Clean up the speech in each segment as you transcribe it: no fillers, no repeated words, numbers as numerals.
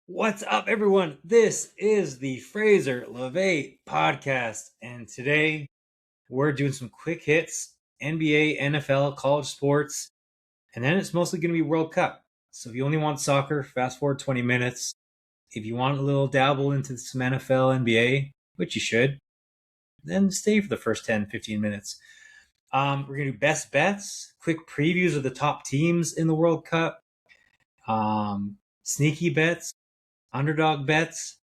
What's up, everyone? This is the Fraser podcast, and today we're doing some quick hits NBA, NFL, college sports, and then it's mostly going to be World Cup. So if you only want soccer, fast forward 20 minutes. If you want a little dabble into some NFL, NBA, which you should, then stay for the first 10, 15 minutes. We're going to do best bets, quick previews of the top teams in the World Cup, sneaky bets, underdog bets,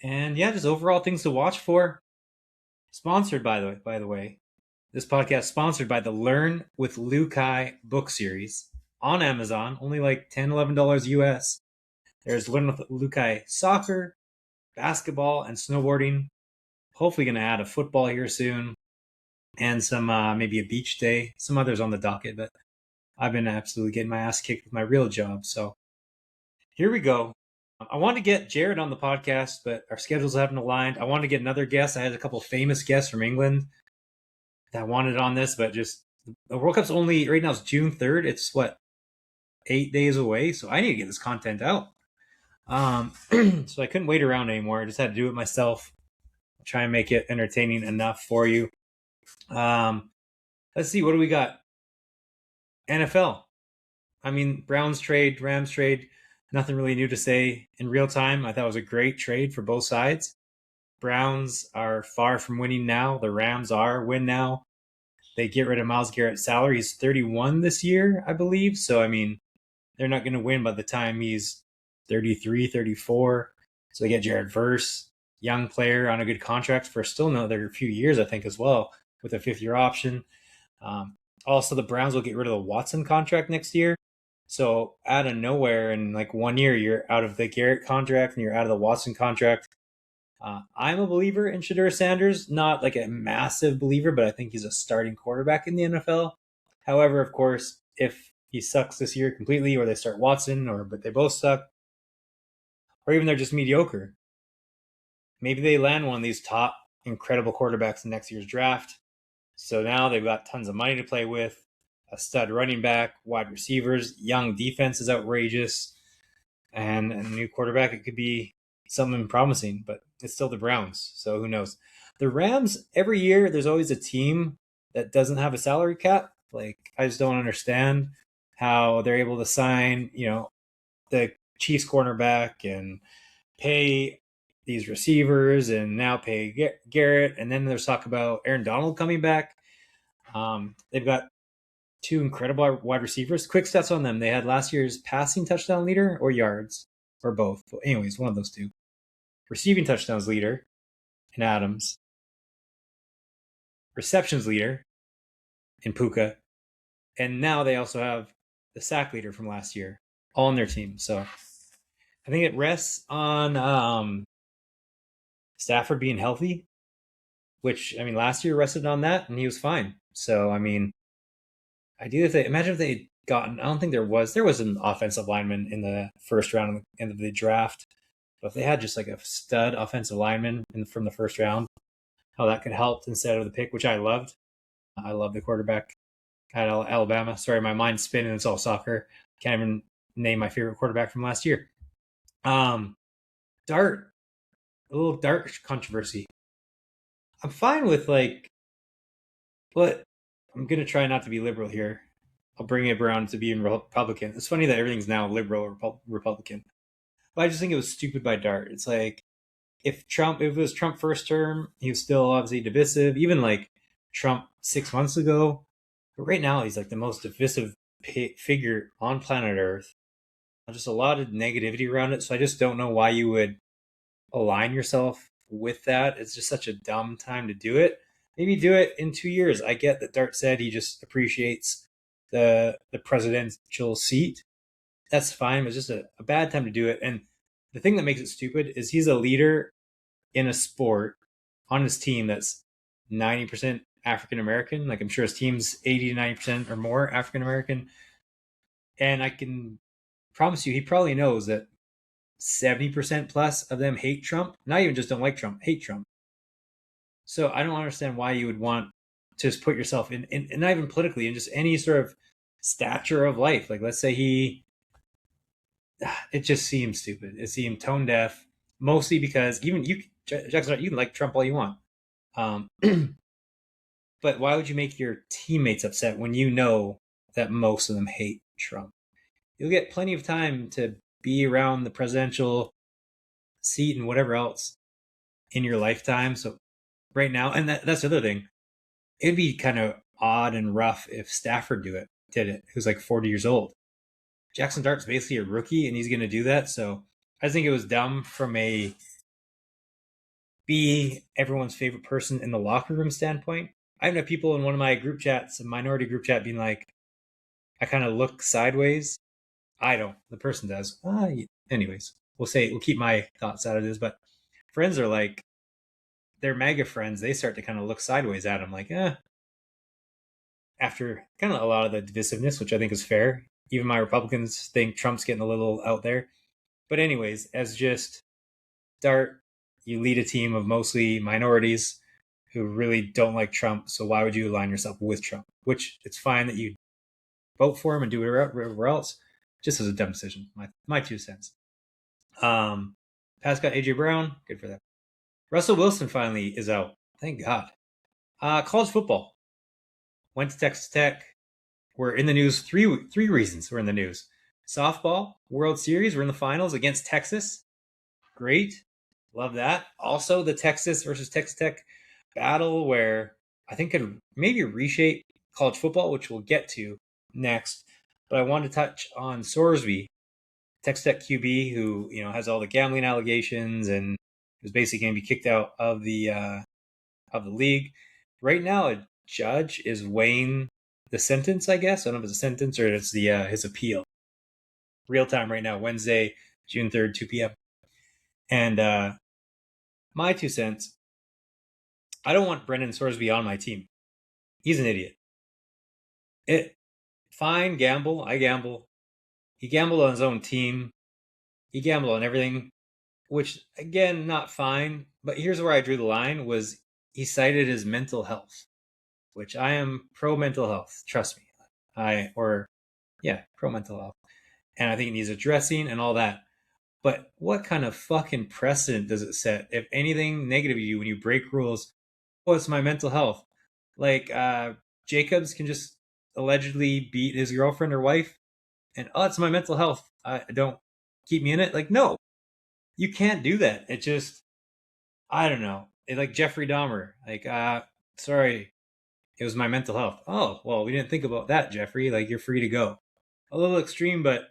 and yeah, just overall things to watch for. Sponsored by the way, this podcast sponsored by the Learn with Lukai book series on Amazon, only like $10-11 US. There's Learn with Lukai soccer, basketball, and snowboarding. Hopefully going to add a football here soon, and some maybe a beach day. Some others on the docket, but I've been absolutely getting my ass kicked with my real job. So here we go. I wanted to get Jared on the podcast, but our schedules haven't aligned. I wanted to get another guest. I had a couple famous guests from England that wanted on this, but just the World Cup's only right now. It's June 3rd. It's what, 8 days away. So I need to get this content out. So I couldn't wait around anymore. I just had to do it myself. I'll try and make it entertaining enough for you. Let's see. What do we got? NFL. I mean, Browns trade, Rams trade. Nothing really new to say in real time. I thought it was a great trade for both sides. Browns are far from winning now. The Rams are win now. They get rid of Myles Garrett's salary. He's 31 this year, I believe. So, I mean, they're not going to win by the time he's 33, 34. So they get Jared Verse, young player on a good contract for still another few years, I think, as well, with a fifth-year option. Also, the Browns will get rid of the Watson contract next year. So out of nowhere, in like 1 year, you're out of the Garrett contract and you're out of the Watson contract. I'm a believer in Shedeur Sanders, not like a massive believer, but I think he's a starting quarterback in the NFL. However, of course, if he sucks this year completely, or they start Watson, but they both suck, or even they're just mediocre, maybe they land one of these top incredible quarterbacks in next year's draft. So now they've got tons of money to play with, a stud running back, wide receivers, young defense is outrageous, and a new quarterback. It could be something promising, but it's still the Browns, so who knows? The Rams, every year, there's always a team that doesn't have a salary cap. Like, I just don't understand how they're able to sign, the Chiefs cornerback and pay these receivers and now pay Garrett. And then there's talk about Aaron Donald coming back. They've got two incredible wide receivers. Quick stats on them. They had last year's passing touchdown leader or yards or both. But anyways, one of those two. Receiving touchdowns leader in Adams. Receptions leader in Puka. And now they also have the sack leader from last year, all on their team. So I think it rests on Stafford being healthy, which, I mean, last year rested on that and he was fine. So, I mean, ideally, imagine if they gotten, I don't think there was an offensive lineman in the first round at the end of the draft. But if they had just like a stud offensive lineman from the first round, how that could help instead of the pick, which I loved. I love the quarterback at Alabama. Sorry, my mind's spinning. It's all soccer. Can't even name my favorite quarterback from last year. A little dart controversy. I'm fine with but I'm going to try not to be liberal here. I'll bring it around to being Republican. It's funny that everything's now liberal or Republican. But I just think it was stupid by Dart. It's like, if it was Trump first term, he was still obviously divisive. Even like Trump 6 months ago. But right now, he's like the most divisive figure on planet Earth. Just a lot of negativity around it. So I just don't know why you would align yourself with that. It's just such a dumb time to do it. Maybe do it in 2 years. I get that Dart said he just appreciates the presidential seat. That's fine. It's just a bad time to do it. And the thing that makes it stupid is he's a leader in a sport on his team that's 90% African American. Like, I'm sure his team's 80 to 90% or more African American. And I can promise you, he probably knows that 70% plus of them hate Trump. Not even just don't like Trump, hate Trump. So I don't understand why you would want to just put yourself in not even politically, in just any sort of stature of life. Like, let's say he it just seems stupid. It seemed tone deaf, mostly because even you, Jackson, you can like Trump all you want. Um, but why would you make your teammates upset when you know that most of them hate Trump? You'll get plenty of time to be around the presidential seat and whatever else in your lifetime. So right now, and that's the other thing. It'd be kind of odd and rough if Stafford did it, who's like 40 years old. Jackson Dart's basically a rookie, and he's going to do that. So I think it was dumb from a be everyone's favorite person in the locker room standpoint. I've had people in one of my group chats, a minority group chat, being like, I kind of look sideways. I don't. The person does. Anyways, we'll keep my thoughts out of this. But friends are like, they're MAGA friends. They start to kind of look sideways at him, like, after kind of a lot of the divisiveness, which I think is fair. Even my Republicans think Trump's getting a little out there. But anyways, as just Dart, you lead a team of mostly minorities who really don't like Trump. So why would you align yourself with Trump? Which it's fine that you vote for him and do whatever else. Just as a dumb decision. My 2 cents. Pass got AJ Brown. Good for that. Russell Wilson finally is out. Thank God. College football. Went to Texas Tech. We're in the news. Three reasons we're in the news. Softball, World Series. We're in the finals against Texas. Great. Love that. Also, the Texas versus Texas Tech battle, where I think could maybe reshape college football, which we'll get to next. But I wanted to touch on Sorsby, Texas Tech QB, who has all the gambling allegations and is basically going to be kicked out of the league. Right now, a judge is weighing the sentence. I guess I don't know if it's a sentence or it's the his appeal. Real time right now, Wednesday, June 3rd, 2 p.m. And my 2 cents. I don't want Brendan Sorsby on my team. He's an idiot. Fine, gamble. I gamble. He gambled on his own team. He gambled on everything, which again, not fine. But here's where I drew the line: was he cited his mental health, which I am pro mental health. Trust me, pro mental health, and I think it needs addressing and all that. But what kind of fucking precedent does it set? If anything negative to you when you break rules, oh, it's my mental health. Like Jacobs can just allegedly beat his girlfriend or wife, and it's my mental health. I don't keep me in it. Like, no, you can't do that. It just, I don't know. Like Jeffrey Dahmer. Like, sorry, it was my mental health. Oh, well, we didn't think about that, Jeffrey. Like, you're free to go. A little extreme, but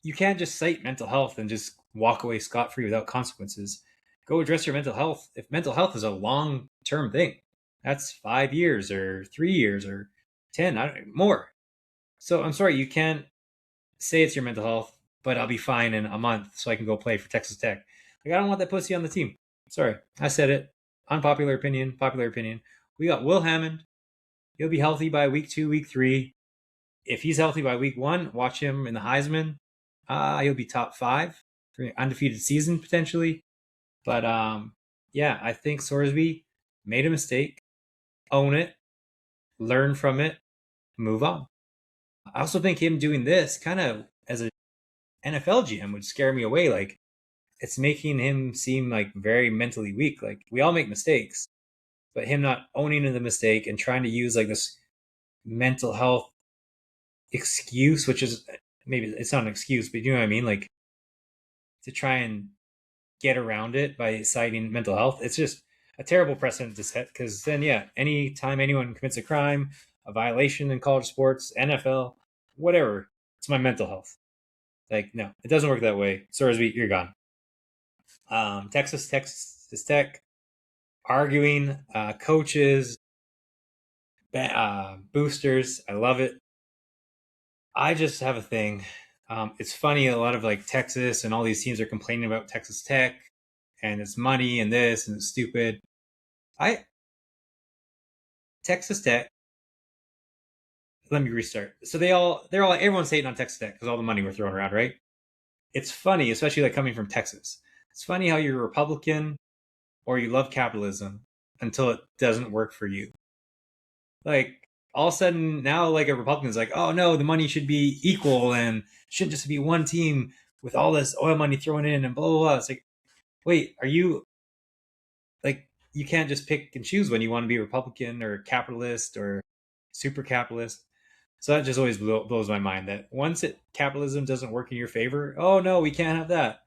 you can't just cite mental health and just walk away scot free without consequences. Go address your mental health. If mental health is a long term thing, that's 5 years or 3 years or 10, I don't more. So I'm sorry, you can't say it's your mental health, but I'll be fine in a month so I can go play for Texas Tech. Like, I don't want that pussy on the team. Sorry, I said it. Unpopular opinion, popular opinion. We got Will Hammond. He'll be healthy by week 2, week 3. If he's healthy by week 1, watch him in the Heisman. He'll be top 5 for an undefeated season potentially. But yeah, I think Sorsby made a mistake. Own it, learn from it, move on. I also think him doing this kind of as an NFL GM would scare me away. Like, it's making him seem like very mentally weak. Like, we all make mistakes, but him not owning the mistake and trying to use like this mental health excuse, which is maybe it's not an excuse, but you know what I mean? Like, to try and get around it by citing mental health. It's just a terrible precedent to set because then, yeah, anytime anyone commits a crime, a violation in college sports, NFL, whatever, it's my mental health. Like, no, it doesn't work that way. Sorsby, you're gone. Texas Tech, arguing, coaches, boosters. I love it. I just have a thing. It's funny. A lot of like Texas and all these teams are complaining about Texas Tech and it's money and this and it's stupid. Texas Tech. Let me restart. So everyone's hating on Texas Tech because all the money we're throwing around, right? It's funny, especially like coming from Texas. It's funny how you're a Republican or you love capitalism until it doesn't work for you. Like, all of a sudden now, like, a Republican's like, oh no, the money should be equal and shouldn't just be one team. with all this oil money thrown in and blah, blah, blah. It's like, wait, are you like, you can't just pick and choose when you want to be Republican or capitalist or super capitalist. So that just always blows my mind that once capitalism doesn't work in your favor, oh no, we can't have that.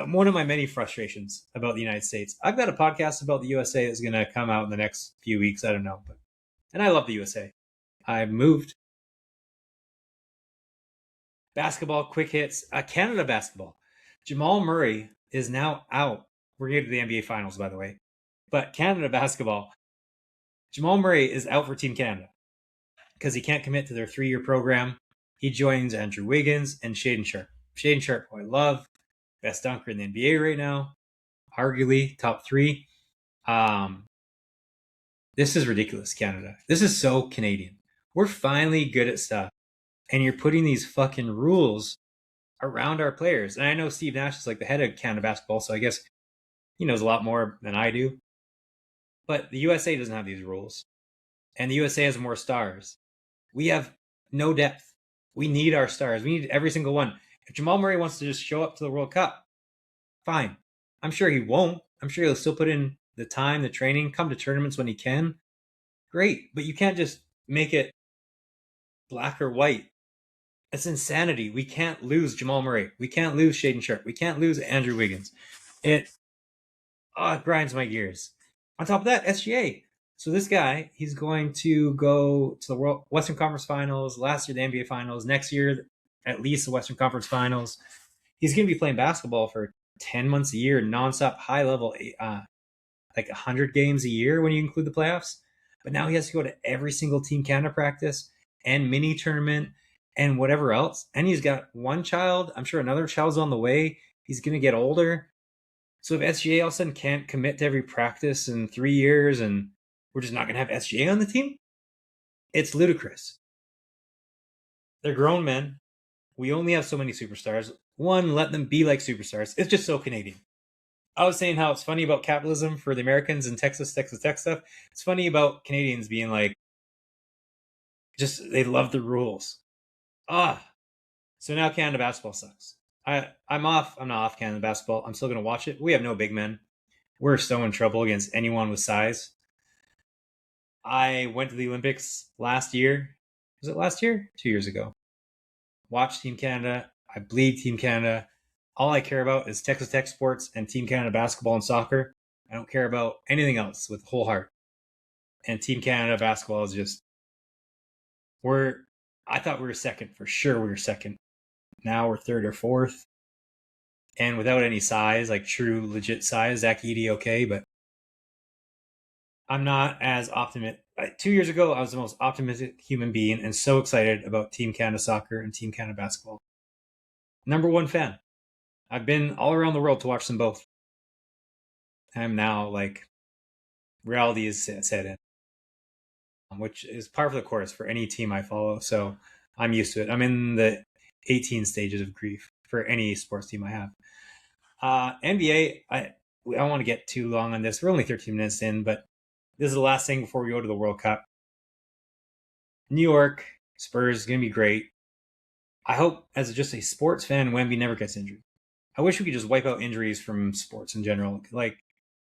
One of my many frustrations about the United States. I've got a podcast about the USA that's going to come out in the next few weeks. I don't know, but and I love the USA. I moved basketball, quick hits, Canada basketball. Jamal Murray is now out. We're getting to the NBA Finals, by the way. But Canada basketball, Jamal Murray is out for Team Canada because he can't commit to their 3-year program. He joins Andrew Wiggins and Shaedon Sharpe. Shaedon Sharpe, who I love, best dunker in the NBA right now, arguably top 3. This is ridiculous, Canada. This is so Canadian. We're finally good at stuff, and you're putting these fucking rules around our players. And I know Steve Nash is like the head of Canada basketball, so I guess he knows a lot more than I do. But the USA doesn't have these rules, and the USA has more stars. We have no depth. We need our stars. We need every single one. If Jamal Murray wants to just show up to the World Cup, fine. I'm sure he won't. I'm sure he'll still put in the time, the training, come to tournaments when he can. Great, but you can't just make it black or white. It's insanity. We can't lose Jamal Murray. We can't lose Shaedon Sharpe. We can't lose Andrew Wiggins. It grinds my gears. On top of that, SGA. So this guy, he's going to go to the Western Conference Finals, last year the NBA Finals, next year at least the Western Conference Finals. He's going to be playing basketball for 10 months a year, nonstop, high level, like 100 games a year when you include the playoffs. But now he has to go to every single Team Canada practice and mini tournament and whatever else. And he's got one child. I'm sure another child's on the way. He's going to get older. So if SGA all of a sudden can't commit to every practice in 3 years and we're just not going to have SGA on the team, it's ludicrous. They're grown men. We only have so many superstars. One, let them be like superstars. It's just so Canadian. I was saying how it's funny about capitalism for the Americans and Texas Tech stuff. It's funny about Canadians being like, just they love the rules. So now Canada basketball sucks. I'm off. I'm not off Canada basketball. I'm still going to watch it. We have no big men. We're so in trouble against anyone with size. I went to the Olympics last year. Was it last year? 2 years ago. Watched Team Canada. I bleed Team Canada. All I care about is Texas Tech sports and Team Canada basketball and soccer. I don't care about anything else with whole heart. And Team Canada basketball is just, I thought we were second. For sure we were second. Now we're third or fourth. And without any size, like true legit size, Zach Edey, okay, but I'm not as optimistic. 2 years ago, I was the most optimistic human being and so excited about Team Canada soccer and Team Canada basketball. Number one fan. I've been all around the world to watch them both. I'm now like, reality is set in, which is par for the course for any team I follow. So I'm used to it. I'm in the 18 stages of grief for any sports team I have. NBA, I don't want to get too long on this. We're only 13 minutes in, but this is the last thing before we go to the World Cup. New York, Spurs is going to be great. I hope, as just a sports fan, Wemby never gets injured. I wish we could just wipe out injuries from sports in general. Like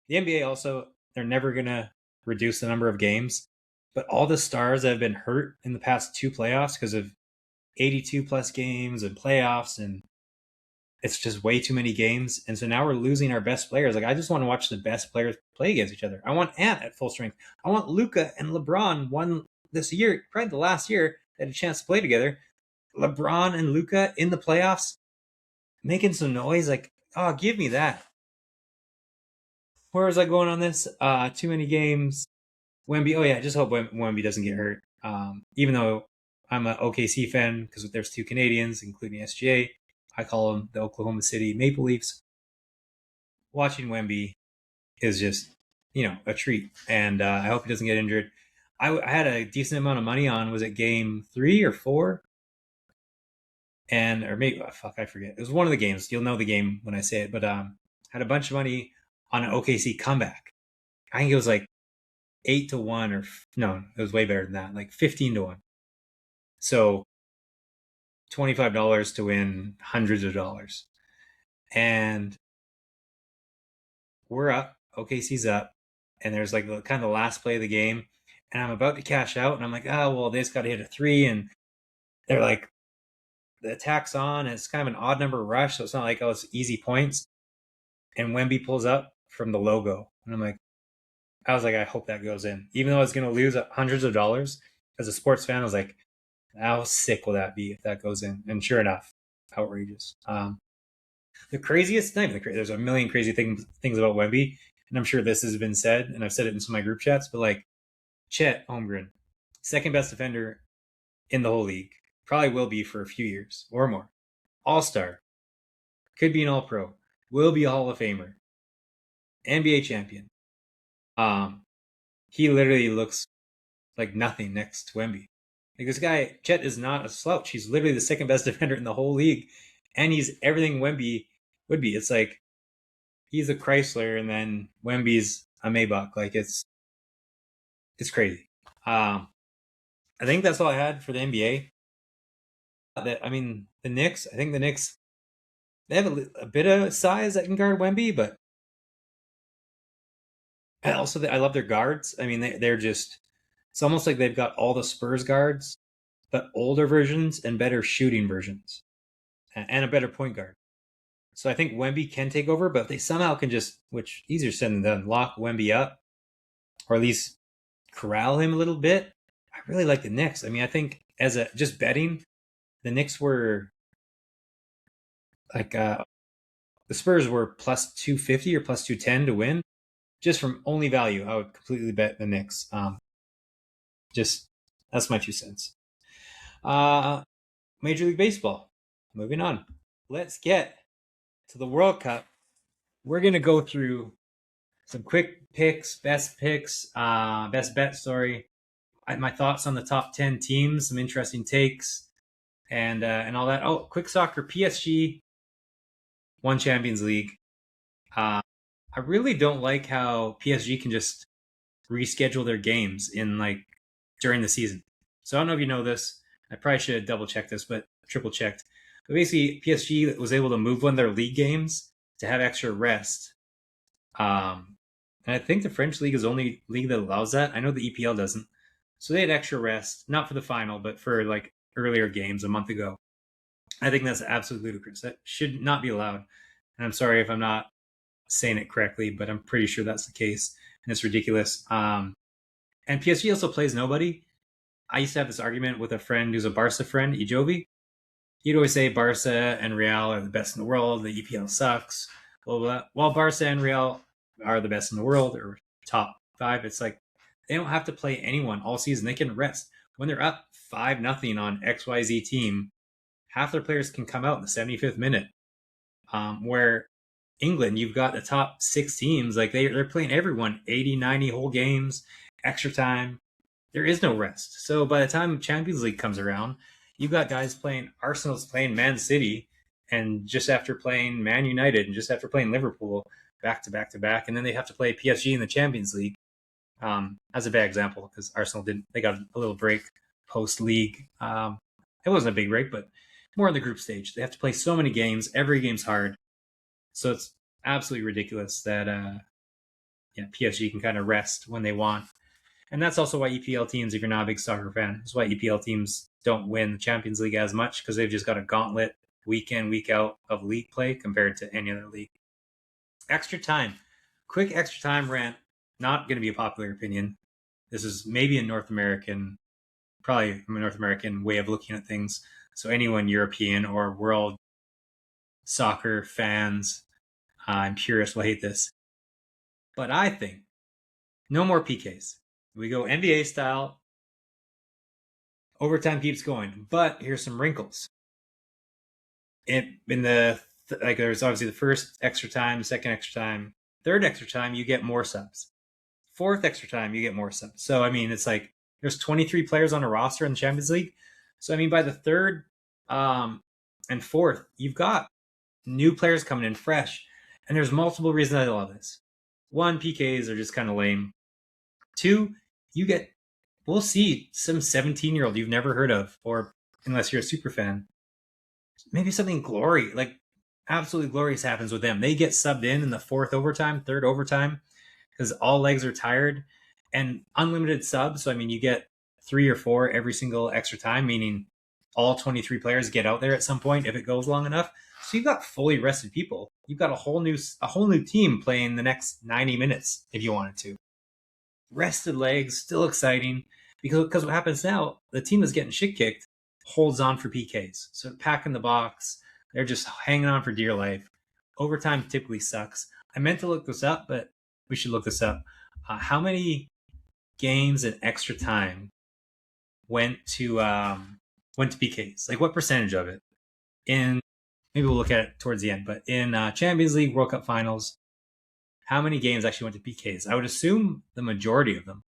the NBA also, they're never going to reduce the number of games. But all the stars that have been hurt in the past 2 playoffs because of 82 plus games and playoffs, and it's just way too many games. And so now we're losing our best players. Like I just want to watch the best players play against each other. I want Ant at full strength. I want Luka and LeBron won this year, probably the last year, they had a chance to play together. LeBron and Luka in the playoffs making some noise. Like, oh, give me that. Where was I going on this? Too many games. Wemby. Oh yeah, just hope Wemby doesn't get hurt. Even though I'm an OKC fan because there's 2 Canadians, including SGA. I call them the Oklahoma City Maple Leafs. Watching Wemby is just, a treat. And I hope he doesn't get injured. I had a decent amount of money on, was it game 3 or 4? Or maybe, I forget. It was one of the games. You'll know the game when I say it. But had a bunch of money on an OKC comeback. I think it was like 8-1 or no, it was way better than that, like 15-1. So $25 to win hundreds of dollars. And we're up. OKC's up. And there's like the kind of the last play of the game. And I'm about to cash out. And I'm like, oh, well, they just got to hit a three. And they're like, the attack's on. And it's kind of an odd number rush. So it's not like, oh, it's easy points. And Wemby pulls up from the logo. And I was like, I hope that goes in. Even though I was going to lose hundreds of dollars as a sports fan, I was like, how sick will that be if that goes in? And sure enough, outrageous. The craziest thing, there's a million crazy things about Wemby, and I'm sure this has been said, and I've said it in some of my group chats, but like Chet Holmgren, second best defender in the whole league, probably will be for a few years or more. All-star, could be an All-Pro, will be a Hall of Famer, NBA champion. He literally looks like nothing next to Wemby. Like this guy, Chet, is not a slouch. He's literally the second best defender in the whole league, and he's everything Wemby would be. It's like he's a Chrysler, and then Wemby's a Maybach. Like it's crazy. I think that's all I had for the NBA. I mean, the Knicks. I think the Knicks, they have a bit of size that can guard Wemby, but also I love their guards. I mean, they're just. It's almost like they've got all the Spurs guards, but older versions and better shooting versions, and a better point guard. So I think Wemby can take over, but if they somehow can just, which easier said than done, lock Wemby up, or at least corral him a little bit. I really like the Knicks. I mean, I think as a just betting, the Knicks were like the Spurs were plus 250 or plus 210 to win. Just from only value, I would completely bet the Knicks. Just that's my 2 cents. Major League Baseball. Moving on. Let's get to the World Cup. We're gonna go through some quick picks, best bet. Sorry, my thoughts on the top 10 teams, some interesting takes, and all that. Oh, quick soccer. PSG won Champions League. I really don't like how PSG can just reschedule their games in like during the season. So I don't know if you know this. I probably should have double checked this, but triple checked. But basically, PSG was able to move one of their league games to have extra rest. And I think the French league is the only league that allows that. I know the EPL doesn't. So they had extra rest, not for the final, but for like earlier games a month ago. I think that's absolutely ludicrous. That should not be allowed. And I'm sorry if I'm not saying it correctly, but I'm pretty sure that's the case. And it's ridiculous. And PSG also plays nobody. I used to have this argument with a friend who's a Barca friend, Ijovi. He'd always say Barca and Real are the best in the world. The EPL sucks. Blah, blah, blah. While Barca and Real are the best in the world or top five, it's like they don't have to play anyone all season. They can rest. When they're up 5-0 on XYZ team, half their players can come out in the 75th minute. Where England, you've got the top 6 teams, like they're playing everyone 80, 90 whole games, extra time. There is no rest. So by the time Champions League comes around, you've got guys playing, Arsenal's playing Man City, and just after playing Man United, and just after playing Liverpool, back to back to back, and then they have to play PSG in the Champions League. As a bad example, because Arsenal they got a little break post league. It wasn't a big break, but more in the group stage. They have to play so many games. Every game's hard. So it's absolutely ridiculous that PSG can kind of rest when they want. And that's also why EPL teams, if you're not a big soccer fan, that's why EPL teams don't win the Champions League as much, because they've just got a gauntlet week in, week out of league play compared to any other league. Extra time. Quick extra time rant. Not going to be a popular opinion. This is maybe a North American way of looking at things. So anyone European or world soccer fans, I'm purists, will hate this. But I think no more PKs. We go NBA style. Overtime keeps going. But here's some wrinkles. There's obviously the first extra time, second extra time, third extra time, you get more subs. Fourth extra time, you get more subs. So, I mean, it's like there's 23 players on a roster in the Champions League. So, I mean, by the third and fourth, you've got new players coming in fresh. And there's multiple reasons I love this. One, PKs are just kind of lame. Two, we'll see some 17-year-old you've never heard of, or unless you're a super fan, maybe something absolutely glorious happens with them. They get subbed in the fourth overtime, third overtime, because all legs are tired, and unlimited subs. So I mean, you get 3 or 4 every single extra time, meaning all 23 players get out there at some point if it goes long enough. So you've got fully rested people. You've got a whole new team playing the next 90 minutes if you wanted to. Rested legs, still exciting, because what happens now, the team that's getting shit kicked holds on for PKs. So packing the box, they're just hanging on for dear life. Overtime typically sucks. I meant to look this up, but we should look this up. How many games in extra time went to PKs? Like what percentage of it? In maybe we'll look at it towards the end, but in Champions League, World Cup finals, how many games actually went to PKs? I would assume the majority of them,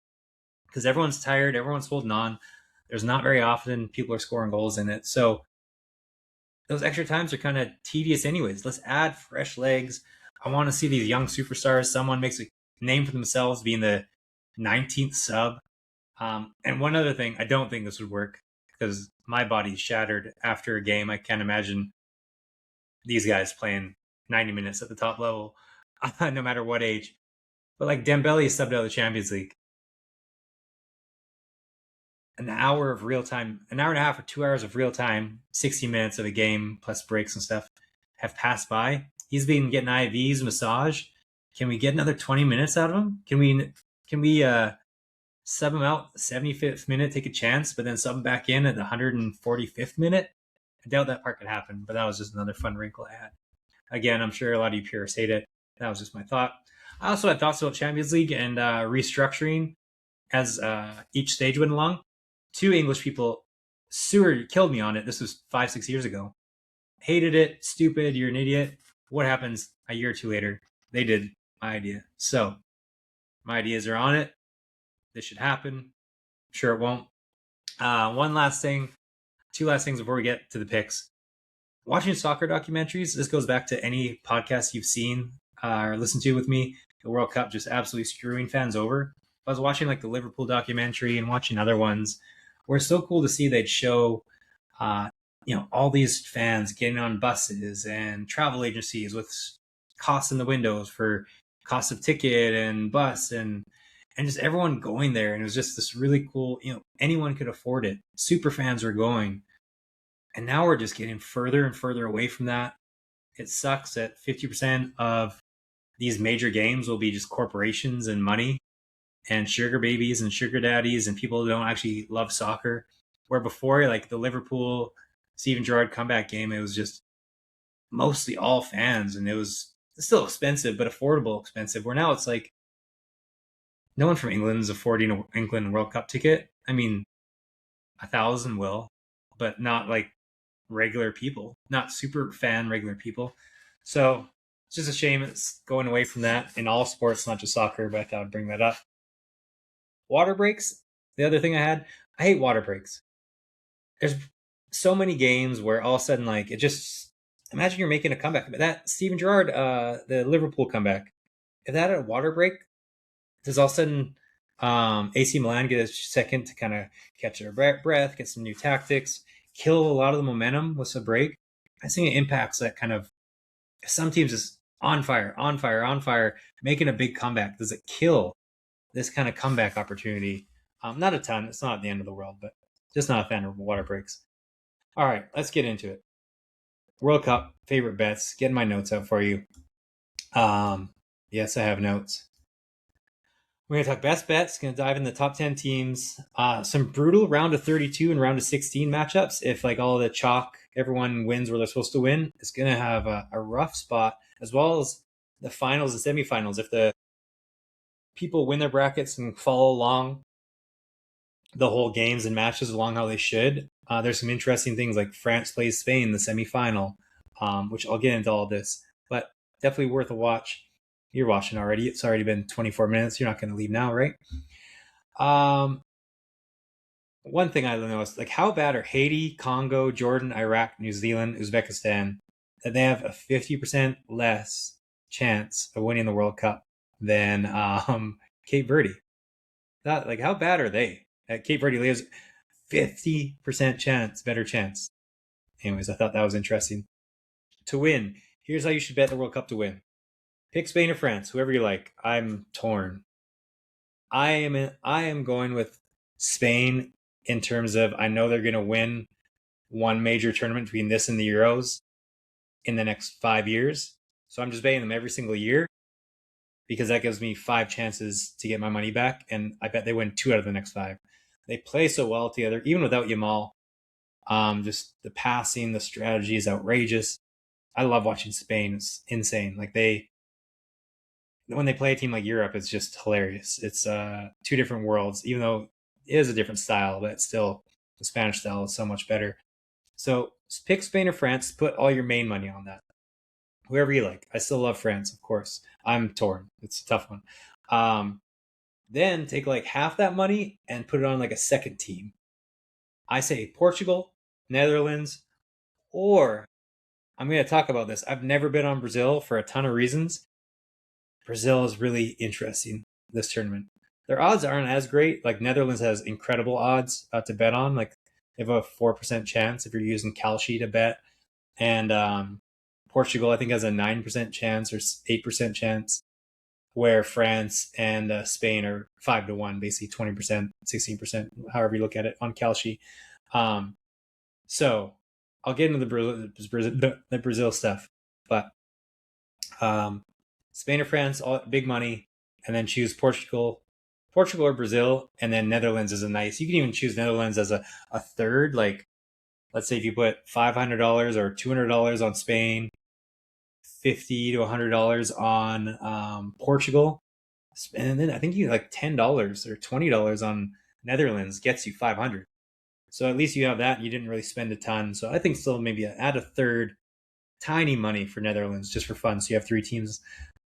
because everyone's tired, everyone's holding on. There's not very often people are scoring goals in it, so those extra times are kind of tedious, anyways. Let's add fresh legs. I want to see these young superstars. Someone makes a name for themselves, being the 19th sub. And one other thing, I don't think this would work because my body's shattered after a game. I can't imagine these guys playing 90 minutes at the top level, no matter what age. But like Dembele is subbed out of the Champions League. An hour of real time, an hour and a half or 2 hours of real time, 60 minutes of a game plus breaks and stuff have passed by. He's been getting IVs, massage. Can we get another 20 minutes out of him? Can we sub him out 75th minute, take a chance, but then sub him back in at the 145th minute? I doubt that part could happen, but that was just another fun wrinkle I had. Again, I'm sure a lot of you purists hate it. That was just my thought. I also had thoughts about Champions League and restructuring as each stage went along. 2 English people killed me on it. This was 5-6 years ago. Hated it. Stupid. You're an idiot. What happens a year or 2 later? They did my idea. So my ideas are on it. This should happen. Sure it won't. One last thing. 2 last things before we get to the picks. Watching soccer documentaries, this goes back to any podcast you've seen or listened to with me. The World Cup just absolutely screwing fans over. I was watching like the Liverpool documentary and watching other ones where it's so cool to see they'd show, all these fans getting on buses and travel agencies with costs in the windows for cost of ticket and bus and just everyone going there. And it was just this really cool, anyone could afford it. Super fans were going. And now we're just getting further and further away from that. It sucks that 50% of these major games will be just corporations and money and sugar babies and sugar daddies and people who don't actually love soccer. Where before, like the Liverpool Steven Gerrard comeback game, it was just mostly all fans, and it was still expensive, but affordable expensive. Where now it's like no one from England is affording an England World Cup ticket. I mean, 1,000 will, but not like regular people, not super fan regular people. So it's just a shame it's going away from that in all sports, not just soccer, but I thought I'd bring that up. Water breaks, the other thing I hate water breaks. There's so many games where all of a sudden, like, it just, imagine you're making a comeback. But that Steven Gerrard, the Liverpool comeback, if that had a water break, does all of a sudden AC Milan get a second to kind of catch their breath, get some new tactics, kill a lot of the momentum with a break? I think it impacts that kind of, some teams is on fire, making a big comeback. Does it kill this kind of comeback opportunity? Not a ton. It's not the end of the world, but just not a fan of water breaks. All right, let's get into it. World Cup, favorite bets. Getting my notes out for you. Yes, I have notes. We're going to talk best bets. Going to dive in the top 10 teams. Some brutal round of 32 and round of 16 matchups. If like all the chalk, everyone wins where they're supposed to win, it's going to have a rough spot, as well as the finals and semifinals. If the people win their brackets and follow along the whole games and matches along how they should, there's some interesting things like France plays Spain in the semifinal, which I'll get into all this, but definitely worth a watch. You're watching already. It's already been 24 minutes. You're not going to leave now, right? One thing I noticed, like how bad are Haiti, Congo, Jordan, Iraq, New Zealand, Uzbekistan, that they have a 50% less chance of winning the World Cup than Cape Verde. That, like, how bad are they? Cape Verde lives 50% chance, better chance. anyways, I thought that was interesting. To win, here's how you should bet the World Cup to win. Pick Spain or France, whoever you like. I'm torn. I am going with Spain in terms of I know they're going to win one major tournament between this and the Euros in the next 5 years. So I'm just betting them every single year because that gives me 5 chances to get my money back. And I bet they win 2 out of the next 5. They play so well together, even without Yamal. Just the passing, the strategy is outrageous. I love watching Spain. It's insane. Like when they play a team like Europe, it's just hilarious. It's 2 different worlds, even though it is a different style, but still the Spanish style is so much better. So pick Spain or France. Put all your main money on that. Whoever you like. I still love France, of course. I'm torn. It's a tough one. Then take like half that money and put it on like a second team. I say Portugal, Netherlands, or I'm going to talk about this. I've never been on Brazil for a ton of reasons. Brazil is really interesting this tournament. Their odds aren't as great. Like Netherlands has incredible odds to bet on. Like they have a 4% chance if you're using Kalshi to bet, and Portugal I think has a 9% chance or 8% chance, where France and Spain are 5-1, basically 20%, 16%, however you look at it on Kalshi. So I'll get into the Brazil stuff, but Spain or France, all big money, and then choose Portugal or Brazil, and then Netherlands is a nice. You can even choose Netherlands as a third. Like, let's say if you put $500 or $200 on Spain, $50 to $100 on Portugal, and then I think you like $10 or $20 on Netherlands gets you 500. So at least you have that. You didn't really spend a ton. So I think still maybe add a third, tiny money for Netherlands just for fun. So you have 3 teams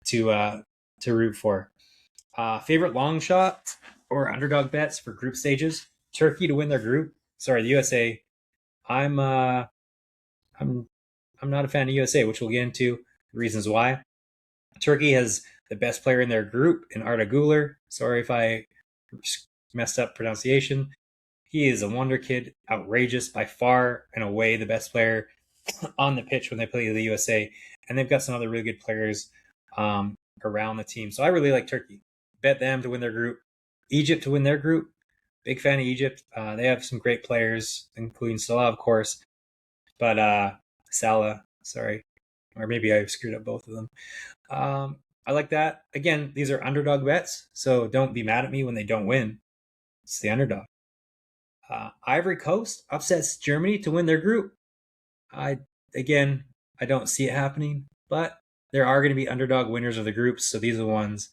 to root for. Favorite long shot or underdog bets for group stages? Turkey to win their group. Sorry, the USA. I'm not a fan of USA, which we'll get into the reasons why. Turkey has the best player in their group in Arda Güler. Sorry if I messed up pronunciation. He is a wonder kid, outrageous, by far and away the best player on the pitch when they play the USA. And they've got some other really good players around the team. So I really like Turkey. Bet them to win their group. Egypt to win their group. Big fan of Egypt. They have some great players, including Salah, of course. But Salah, sorry. Or maybe I screwed up both of them. I like that. Again, these are underdog bets, so don't be mad at me when they don't win. It's the underdog. Ivory Coast upsets Germany to win their group. I don't see it happening, but there are going to be underdog winners of the groups, so these are the ones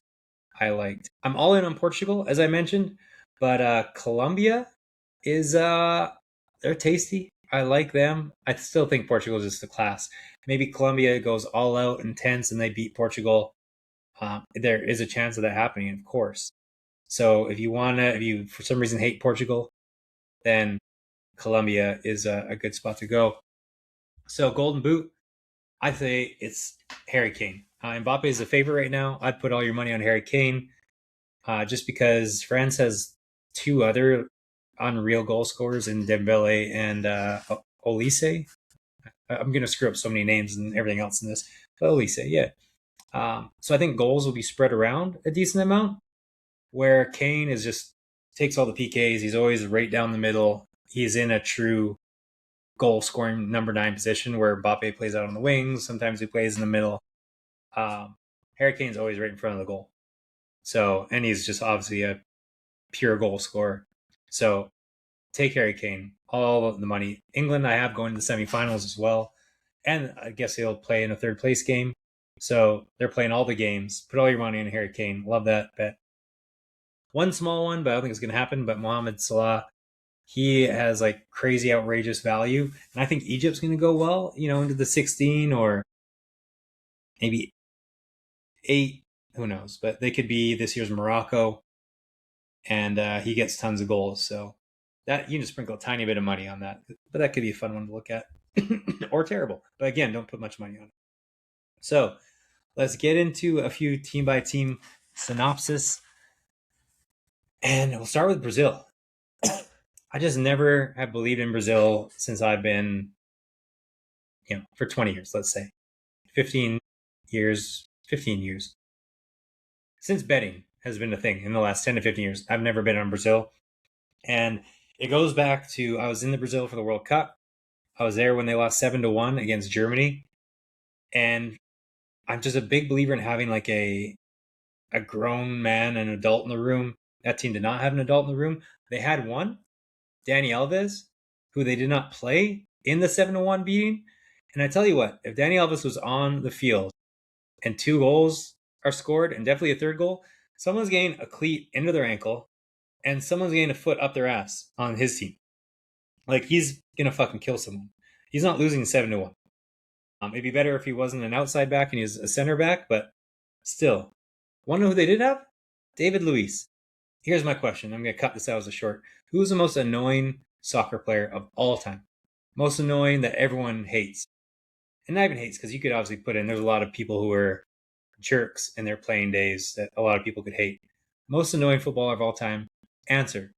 I liked. I'm all in on Portugal, as I mentioned, but Colombia is they're tasty. I like them. I still think Portugal is just the class. Maybe Colombia goes all out intense and they beat Portugal. There is a chance of that happening, of course. So if you for some reason hate Portugal, then Colombia is a good spot to go. So Golden Boot, I'd say it's Harry Kane. Mbappe is a favorite right now. I'd put all your money on Harry Kane, just because France has 2 other unreal goal scorers in Dembele and Olise. I'm going to screw up so many names and everything else in this, but Olise, yeah. So I think goals will be spread around a decent amount, where Kane is just takes all the PKs. He's always right down the middle. He's in a true goal scoring number 9 position, where Mbappe plays out on the wings. Sometimes he plays in the middle. Harry Kane's always right in front of the goal. So, and he's just obviously a pure goal scorer. So take Harry Kane, all of the money. England, I have going to the semifinals as well. And I guess he'll play in a third place game. So they're playing all the games. Put all your money on Harry Kane. Love that bet. One small one, but I don't think it's going to happen. But Mohamed Salah, he has like crazy, outrageous value. And I think Egypt's going to go well, into the 16 or maybe 8. Who knows? But they could be this year's Morocco. And he gets tons of goals. So that you can just sprinkle a tiny bit of money on that. But that could be a fun one to look at. Or terrible. But again, don't put much money on it. So let's get into a few team by team synopsis. And we'll start with Brazil. I just never have believed in Brazil since I've been for 20 years, let's say 15 years, 15 years since betting has been a thing in the last 10 to 15 years. I've never been on Brazil. And it goes back to I was in the Brazil for the World Cup. I was there when they lost 7-1 against Germany. And I'm just a big believer in having like a grown man, an adult in the room. That team did not have an adult in the room. They had one, Danny Alves, who they did not play in the 7-1 beating. And I tell you what, if Danny Alves was on the field and 2 goals are scored and definitely a third goal, someone's getting a cleat into their ankle and someone's getting a foot up their ass on his team. Like, he's gonna fucking kill someone. He's not losing 7-1. It'd be better if he wasn't an outside back and he's a center back, but still. Want to know who they did have? David Luiz. Here's my question. I'm gonna cut this out as a short. Who is the most annoying soccer player of all time? Most annoying that everyone hates. And not even hates, because you could obviously put in, there's a lot of people who are jerks in their playing days that a lot of people could hate. Most annoying footballer of all time? Answer: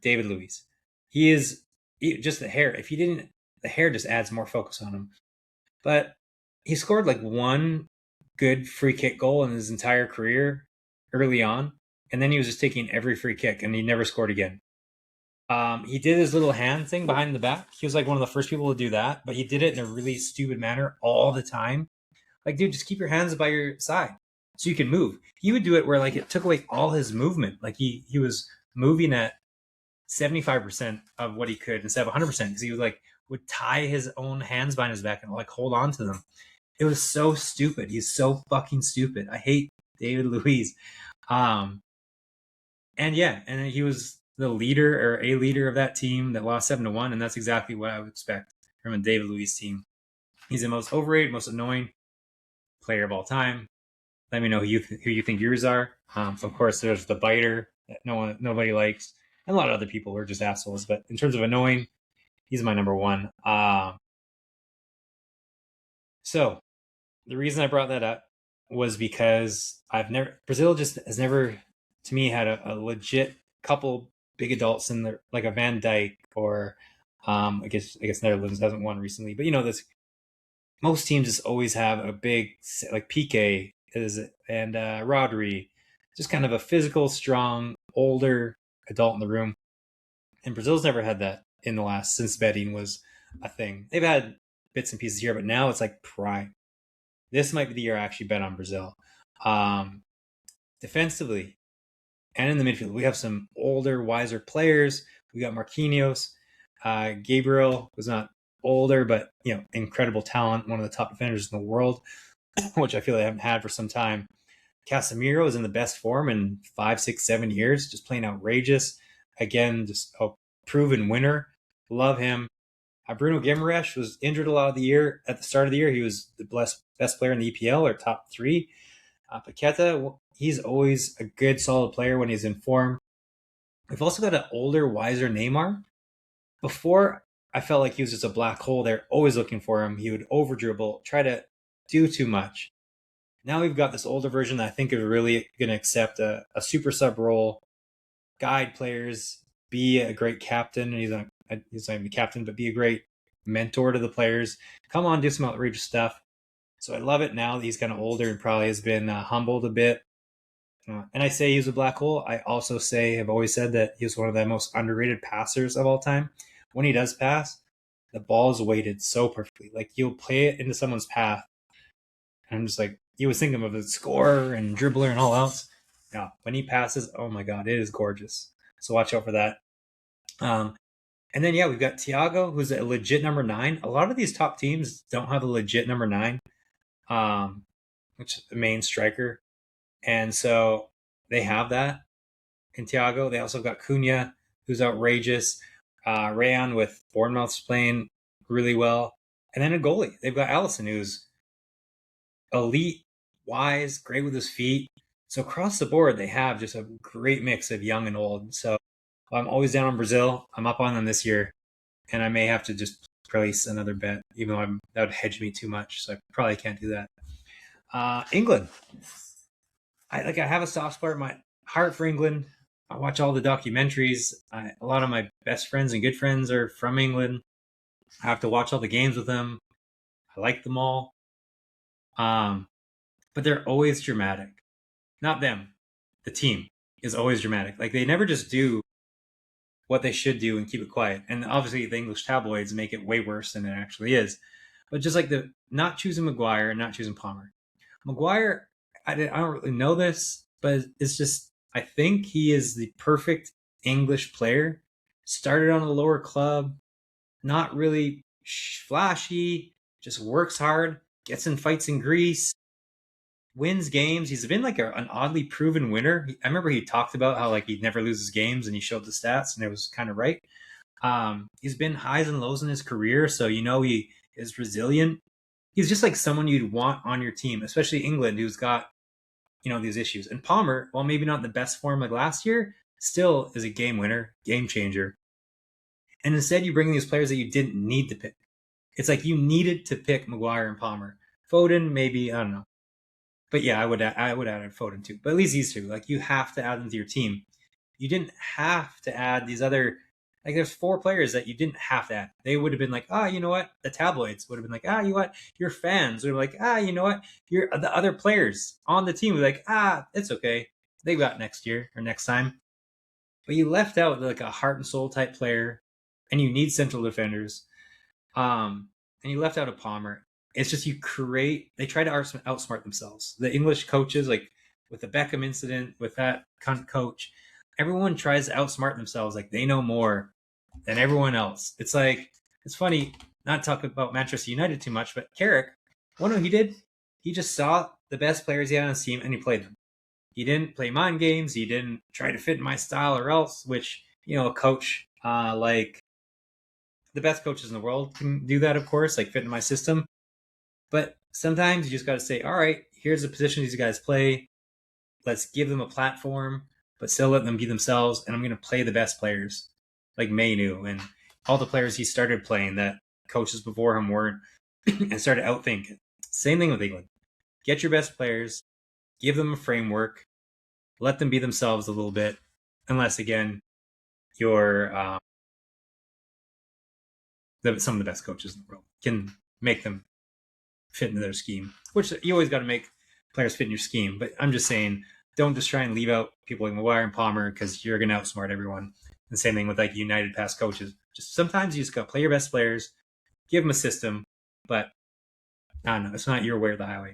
David Luiz. He is just the hair. If he didn't, the hair just adds more focus on him. But he scored like one good free kick goal in his entire career early on, and then he was just taking every free kick, and he never scored again. He did his little hand thing behind the back. He was like one of the first people to do that, but he did it in a really stupid manner all the time. Like, dude, just keep your hands by your side so you can move. He would do it where like it took away all his movement. Like he was moving at 75% of what he could instead of 100%, because he would tie his own hands behind his back and like hold on to them. It was so stupid. He's so fucking stupid. I hate David Luiz. And he was the leader or a leader of that team that lost 7-1, and that's exactly what I would expect from a David Luiz team. He's the most overrated, most annoying player of all time. Let me know who you think yours are. Of course, there's the biter that nobody likes, and a lot of other people are just assholes. But in terms of annoying, he's my number one. So the reason I brought that up was because Brazil just has never, to me, had a legit couple big adults in there, like a Van Dijk or I guess Netherlands hasn't won recently, but this most teams just always have a big, like Piqué and Rodri, just kind of a physical, strong, older adult in the room. And Brazil's never had that since betting was a thing. They've had bits and pieces here, but now it's like prime. This might be the year I actually bet on Brazil. Defensively and in the midfield, we have some older, wiser players. We got Marquinhos. Gabriel was not older, but incredible talent, one of the top defenders in the world, which I feel they haven't had for some time. Casemiro is in the best form in 5, 6, 7 years, just playing outrageous. Again, just a proven winner. Love him. Bruno Guimaraes was injured a lot of the year. At the start of the year, he was the best player in the EPL, or top 3. Paqueta, he's always a good, solid player when he's in form. We've also got an older, wiser Neymar. Before, I felt like he was just a black hole. They're always looking for him. He would over dribble, try to do too much. Now we've got this older version that I think is really going to accept a super sub role, guide players, be a great captain. And he's not even the captain, but be a great mentor to the players. Come on, do some outrageous stuff. So I love it now that he's kind of older and probably has been humbled a bit. And I say he's a black hole. I also have always said that he's one of the most underrated passers of all time. When he does pass, the ball is weighted so perfectly. Like, you'll play it into someone's path. And I'm just like, you was thinking of a scorer and dribbler and all else. Yeah, when he passes, oh my God, it is gorgeous. So watch out for that. And then, we've got Thiago, who's a legit number 9. A lot of these top teams don't have a legit number 9, which is the main striker. And so they have that in Thiago. They also got Cunha, who's outrageous. Rayan with Bournemouth's playing really well. And then a goalie. They've got Alisson, who's elite, wise, great with his feet. So across the board, they have just a great mix of young and old. So I'm always down on Brazil. I'm up on them this year. And I may have to just place another bet, even though that would hedge me too much. So I probably can't do that. England. I have a soft spot in my heart for England. I watch all the documentaries. A lot of my best friends and good friends are from England. I have to watch all the games with them. I like them all. But they're always dramatic. Not them. The team is always dramatic. Like they never just do what they should do and keep it quiet. And obviously the English tabloids make it way worse than it actually is. But just like the not choosing Maguire and not choosing Palmer. Maguire, I don't really know this, but it's just I think he is the perfect English player. Started on a lower club, not really flashy, just works hard, gets in fights in Greece, wins games. He's been like an oddly proven winner. I remember he talked about how like he'd never loses games, and he showed the stats, and it was kind of right. He's been highs and lows in his career, so he is resilient. He's just like someone you'd want on your team, especially England, who's got these issues. And Palmer, while maybe not in the best form like last year, still is a game winner, game changer. And instead, you bring in these players that you didn't need to pick. It's like you needed to pick Maguire and Palmer. Foden, maybe, I don't know. But yeah, I would add Foden too. But at least these two, like you have to add them to your team. You didn't have to add these other, like there's 4 players that you didn't have to add. They would have been like, you know what? The tabloids would have been like, you know what? Your fans would have been like, you know what? The other players on the team were like, it's okay. They got next year or next time. But you left out like a heart and soul type player, and you need central defenders. And you left out a Palmer. It's just they try to outsmart themselves. The English coaches, like with the Beckham incident, with that cunt coach, everyone tries to outsmart themselves. Like they know more than everyone else. It's like, it's funny, not talking about Manchester United too much, but Carrick, what he did, he just saw the best players he had on his team and he played them. He didn't play mind games. He didn't try to fit in my style or else, which, a coach like the best coaches in the world can do that, of course, like fit in my system. But sometimes you just got to say, all right, here's the position these guys play. Let's give them a platform, but still let them be themselves. And I'm going to play the best players like Mainu and all the players he started playing that coaches before him weren't and started outthinking. Same thing with England. Get your best players, give them a framework, let them be themselves a little bit, unless, again, you're some of the best coaches in the world can make them fit into their scheme, which you always got to make players fit in your scheme. But I'm just saying, don't just try and leave out people like Maguire and Palmer because you're going to outsmart everyone. And same thing with like United past coaches. Just sometimes you just got to play your best players, give them a system, but I don't know, it's not your way or the highway.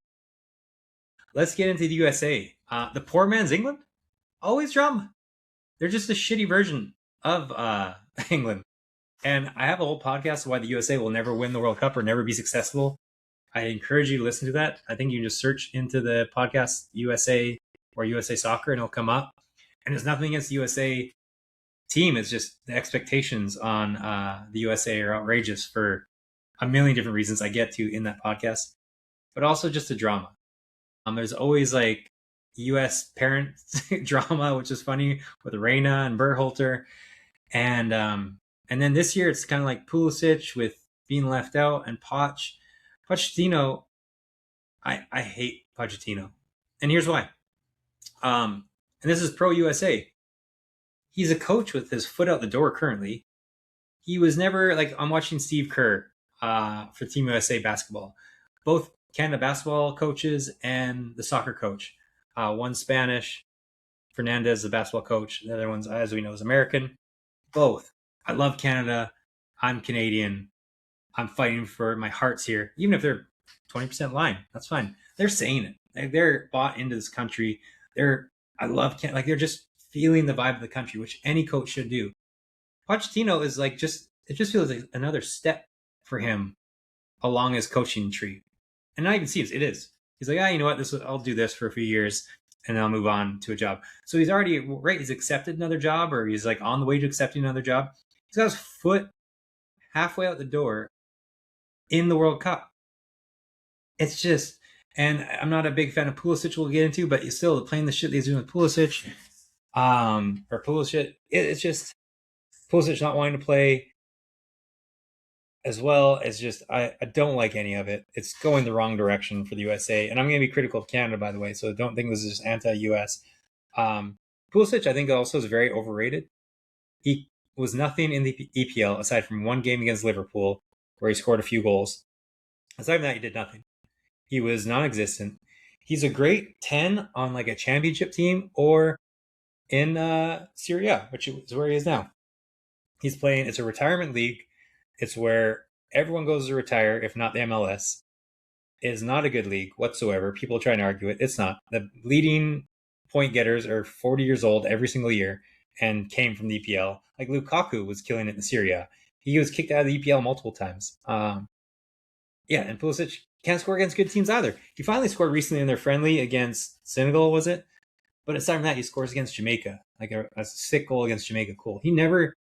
Let's get into the USA. The poor man's England, always drama. They're just a shitty version of England. And I have a whole podcast why the USA will never win the World Cup or never be successful. I encourage you to listen to that. I think you can just search into the podcast USA or USA Soccer and it'll come up. And there's nothing against the USA team. It's just the expectations on the USA are outrageous for a million different reasons I get to in that podcast, but also just the drama. There's always like US parent drama, which is funny with Reina and Berhalter. And then this year it's kind of like Pulisic with being left out and Pochettino. I hate Pochettino. And here's why. And this is pro USA. He's a coach with his foot out the door currently. He was never like, I'm watching Steve Kerr for Team USA basketball. Both Canada basketball coaches and the soccer coach. One Spanish, Fernandez, the basketball coach. The other one's, as we know, is American. Both. I love Canada. I'm Canadian. I'm fighting for my hearts here. Even if they're 20% line, that's fine. They're saying it. Like, they're bought into this country. I love Canada. Like, they're just feeling the vibe of the country, which any coach should do. Pochettino is like it just feels like another step for him along his coaching tree. And not even seems it is. He's like, you know what? I'll do this for a few years and then I'll move on to a job. So he's already he's accepted another job, or he's like on the way to accepting another job. He's got his foot halfway out the door in the World Cup. It's just, and I'm not a big fan of Pulisic, we'll get into, but still playing the shit he's doing with Pulisic, or Pulisic, it's just Pulisic not wanting to play, as well as just, I don't like any of it. It's going the wrong direction for the USA. And I'm going to be critical of Canada, by the way, so don't think this is just anti-US. Pulisic, I think, also is very overrated. He was nothing in the EPL aside from one game against Liverpool where he scored a few goals. Aside from that, he did nothing. He was non-existent. He's a great 10 on like a championship team or in Syria, which is where he is now. He's playing. It's a retirement league. It's where everyone goes to retire, if not the MLS. It is not a good league whatsoever. People try to argue it. It's not. The leading point getters are 40 years old every single year and came from the EPL. Like Lukaku was killing it in Syria. He was kicked out of the EPL multiple times. Yeah, and Pulisic can't score against good teams either. He finally scored recently in their friendly against Senegal, was it? But aside from that, he scores against Jamaica, like a sick goal against Jamaica. Cool. He never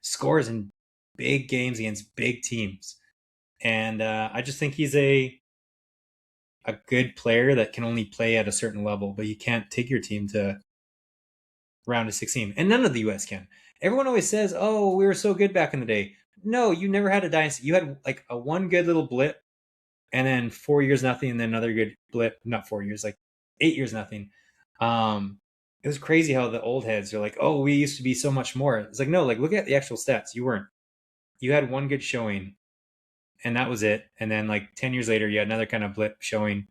scores in big games against big teams, and I just think he's a good player that can only play at a certain level, but you can't take your team to round of 16, and none of the U.S. can. Everyone always says, "Oh, we were so good back in the day." No, you never had a dynasty. You had like a one good little blip, and then 4 years nothing, and then another good blip. Not 4 years, like 8 years nothing. It was crazy how the old heads are like, "Oh, we used to be so much more." It's like, no, like look at the actual stats. You weren't. You had one good showing, and that was it. And then like 10 years later, you had another kind of blip showing.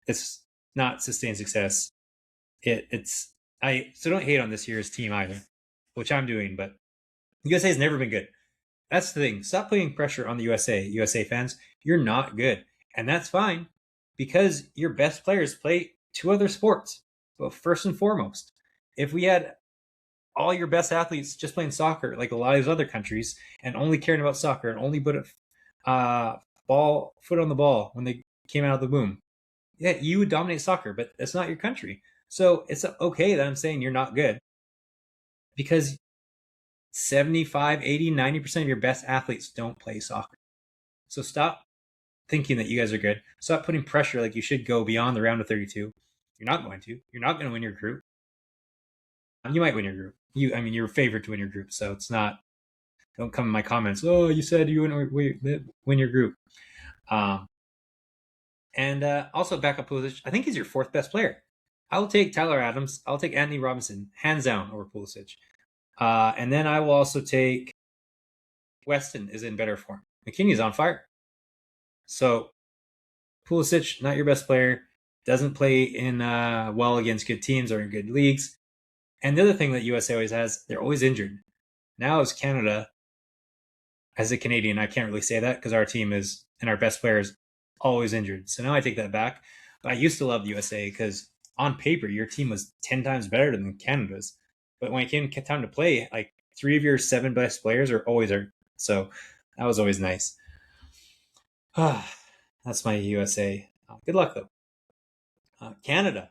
It's not sustained success. It's I so don't hate on this year's team either, which I'm doing. But USA has never been good. That's the thing. Stop putting pressure on the USA fans. You're not good. And that's fine because your best players play two other sports. But first and foremost, if we had all your best athletes just playing soccer, like a lot of these other countries, and only caring about soccer and only put a foot on the ball when they came out of the womb, yeah, you would dominate soccer, but that's not your country. So it's okay that I'm saying you're not good because 75, 80, 90% of your best athletes don't play soccer. So stop thinking that you guys are good. Stop putting pressure like you should go beyond the round of 32. You're not going to. You're not going to win your group. You might win your group. You're favored to win your group, so it's not. Don't come in my comments. Oh, you said you win your group. And also backup Pulisic. I think he's your fourth best player. I will take Tyler Adams. I'll take Anthony Robinson hands down over Pulisic. And then I will also take Weston is in better form. McKinney's on fire. So Pulisic, not your best player, doesn't play in well against good teams or in good leagues. And the other thing that USA always has, they're always injured. Now as Canada, as a Canadian, I can't really say that because our team is and our best players always injured. So now I take that back. But I used to love the USA because on paper your team was 10 times better than Canada's. But when it came time to play, like 3 of your 7 best players are always hurt. So that was always nice. That's my USA. Good luck though. Canada,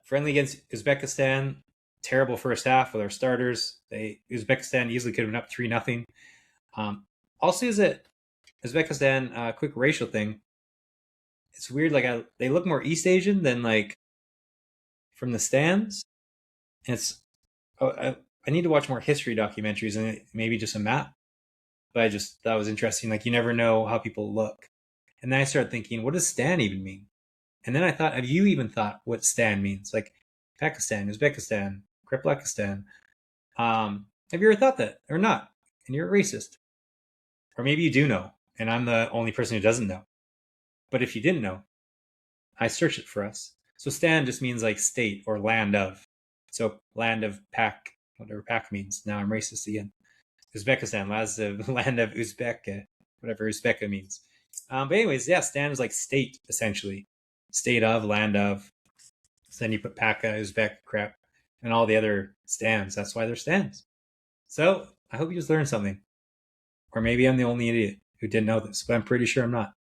friendly against Uzbekistan. Terrible first half with our starters. Uzbekistan easily could have been up 3-0. Also, is it Uzbekistan? Quick racial thing. It's weird. Like they look more East Asian than like from the stands. And it's I need to watch more history documentaries and maybe just a map. But that was interesting. Like you never know how people look. And then I started thinking, what does Stan even mean? And then I thought, have you even thought what Stan means? Like Pakistan, Uzbekistan, Kirgizistan. Have you ever thought that or not? And you're a racist. Or maybe you do know, and I'm the only person who doesn't know. But if you didn't know, I searched it for us. So Stan just means like state or land of. So land of Pak, whatever Pak means. Now I'm racist again. Uzbekistan, land of Uzbek, whatever Uzbeka means. But anyways, yeah, Stan is like state, essentially. State of, land of. So then you put Paka, Uzbek, crap, and all the other stands. That's why they're stands. So I hope you just learned something. Or maybe I'm the only idiot who didn't know this, but I'm pretty sure I'm not.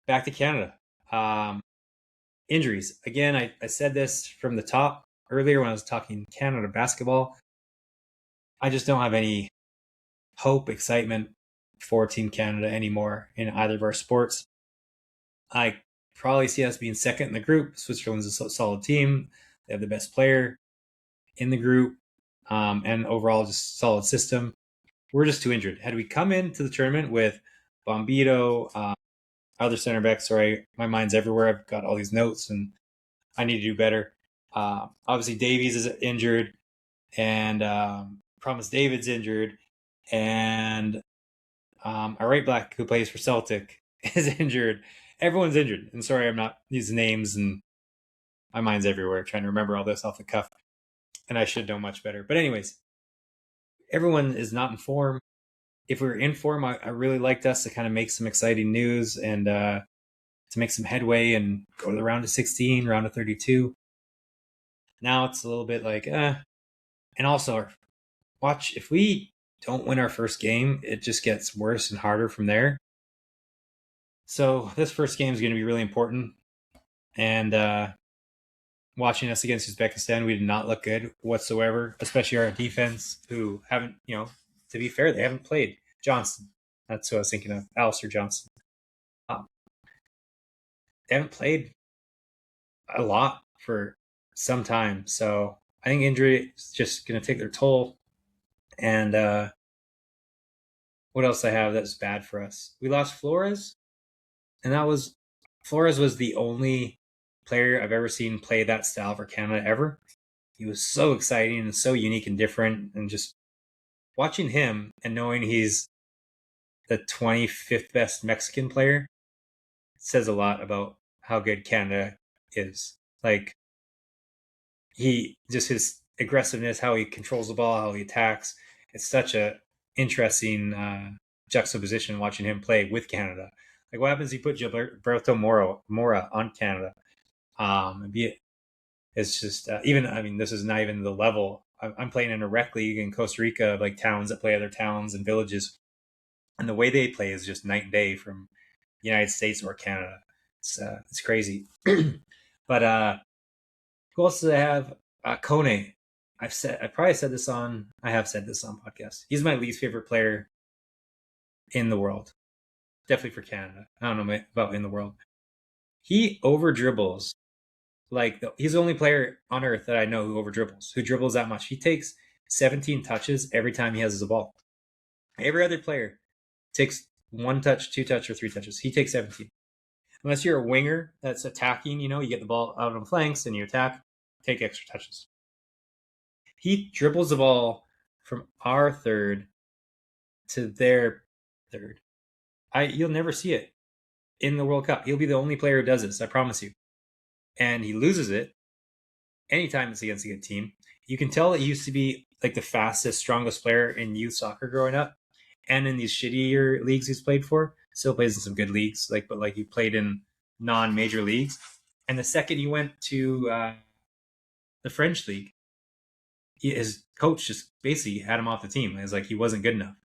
Back to Canada. Injuries. Again, I said this from the top earlier when I was talking Canada basketball. I just don't have any hope, excitement for Team Canada anymore in either of our sports. I probably see us being second in the group. Switzerland's a solid team. They have the best player in the group, and overall just solid system. We're just too injured. Had we come into the tournament with Bombito, other center backs, sorry, my mind's everywhere. I've got all these notes and I need to do better. Obviously, Davies is injured, and Promise David's injured, and our right back who plays for Celtic is injured. Everyone's injured. And sorry, I'm not these names and my mind's everywhere trying to remember all this off the cuff. And I should know much better. But anyways, everyone is not in form. If we were in form, I really liked us to kind of make some exciting news and to make some headway and go to the round of 16, round of 32. Now it's a little bit like, and also watch if we don't win our first game, it just gets worse and harder from there. So this first game is going to be really important. And watching us against Uzbekistan, we did not look good whatsoever, especially our defense, who haven't, to be fair, they haven't played. Johnson, that's who I was thinking of, Alistair Johnson. They haven't played a lot for some time. So I think injury is just going to take their toll. And what else I have that's bad for us? We lost Flores, and Flores was the only player I've ever seen play that style for Canada ever. He was so exciting and so unique and different, and just watching him and knowing he's the 25th best Mexican player says a lot about how good Canada is. Like, he just his aggressiveness, how he controls the ball, how he attacks. It's such a interesting juxtaposition watching him play with Canada. Like, what happens if you put Gilberto Mora on Canada? It's just even. I mean, this is not even the level. I'm playing in a rec league in Costa Rica, like towns that play other towns and villages, and the way they play is just night and day from the United States or Canada. It's crazy. But who else do I have? Kone. I have said this on podcasts. He's my least favorite player in the world. Definitely for Canada. I don't know about in the world. He over dribbles. He's the only player on earth that I know who over dribbles, who dribbles that much. He takes 17 touches every time he has the ball. Every other player takes 1 touch, 2 touch, or 3 touches. He takes 17. Unless you're a winger that's attacking, you get the ball out on the flanks and you attack, take extra touches. He dribbles the ball from our third to their third. You'll never see it in the World Cup. He'll be the only player who does this, I promise you. And he loses it anytime it's against a good team. You can tell that he used to be like the fastest, strongest player in youth soccer growing up, and in these shittier leagues he's played for. Still plays in some good leagues, but he played in non-major leagues. And the second he went to the French league, his coach just basically had him off the team. It was like he wasn't good enough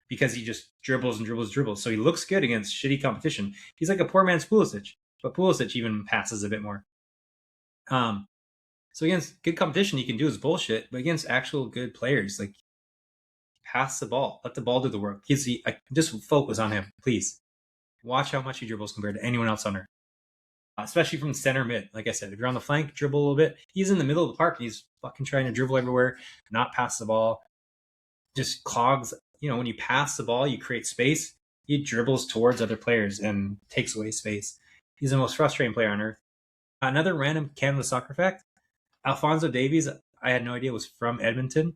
because he just dribbles and dribbles and dribbles. So he looks good against shitty competition. He's like a poor man's Pulisic, but Pulisic even passes a bit more. So against good competition, he can do his bullshit, but against actual good players, like, pass the ball, let the ball do the work. Just focus on him, please. Watch how much he dribbles compared to anyone else on earth, especially from center mid. Like I said, if you're on the flank, dribble a little bit. He's in the middle of the park. And he's fucking trying to dribble everywhere, not pass the ball. Just clogs. When you pass the ball, you create space. He dribbles towards other players and takes away space. He's the most frustrating player on earth. Another random Canada soccer fact: Alphonso Davies, I had no idea, was from Edmonton.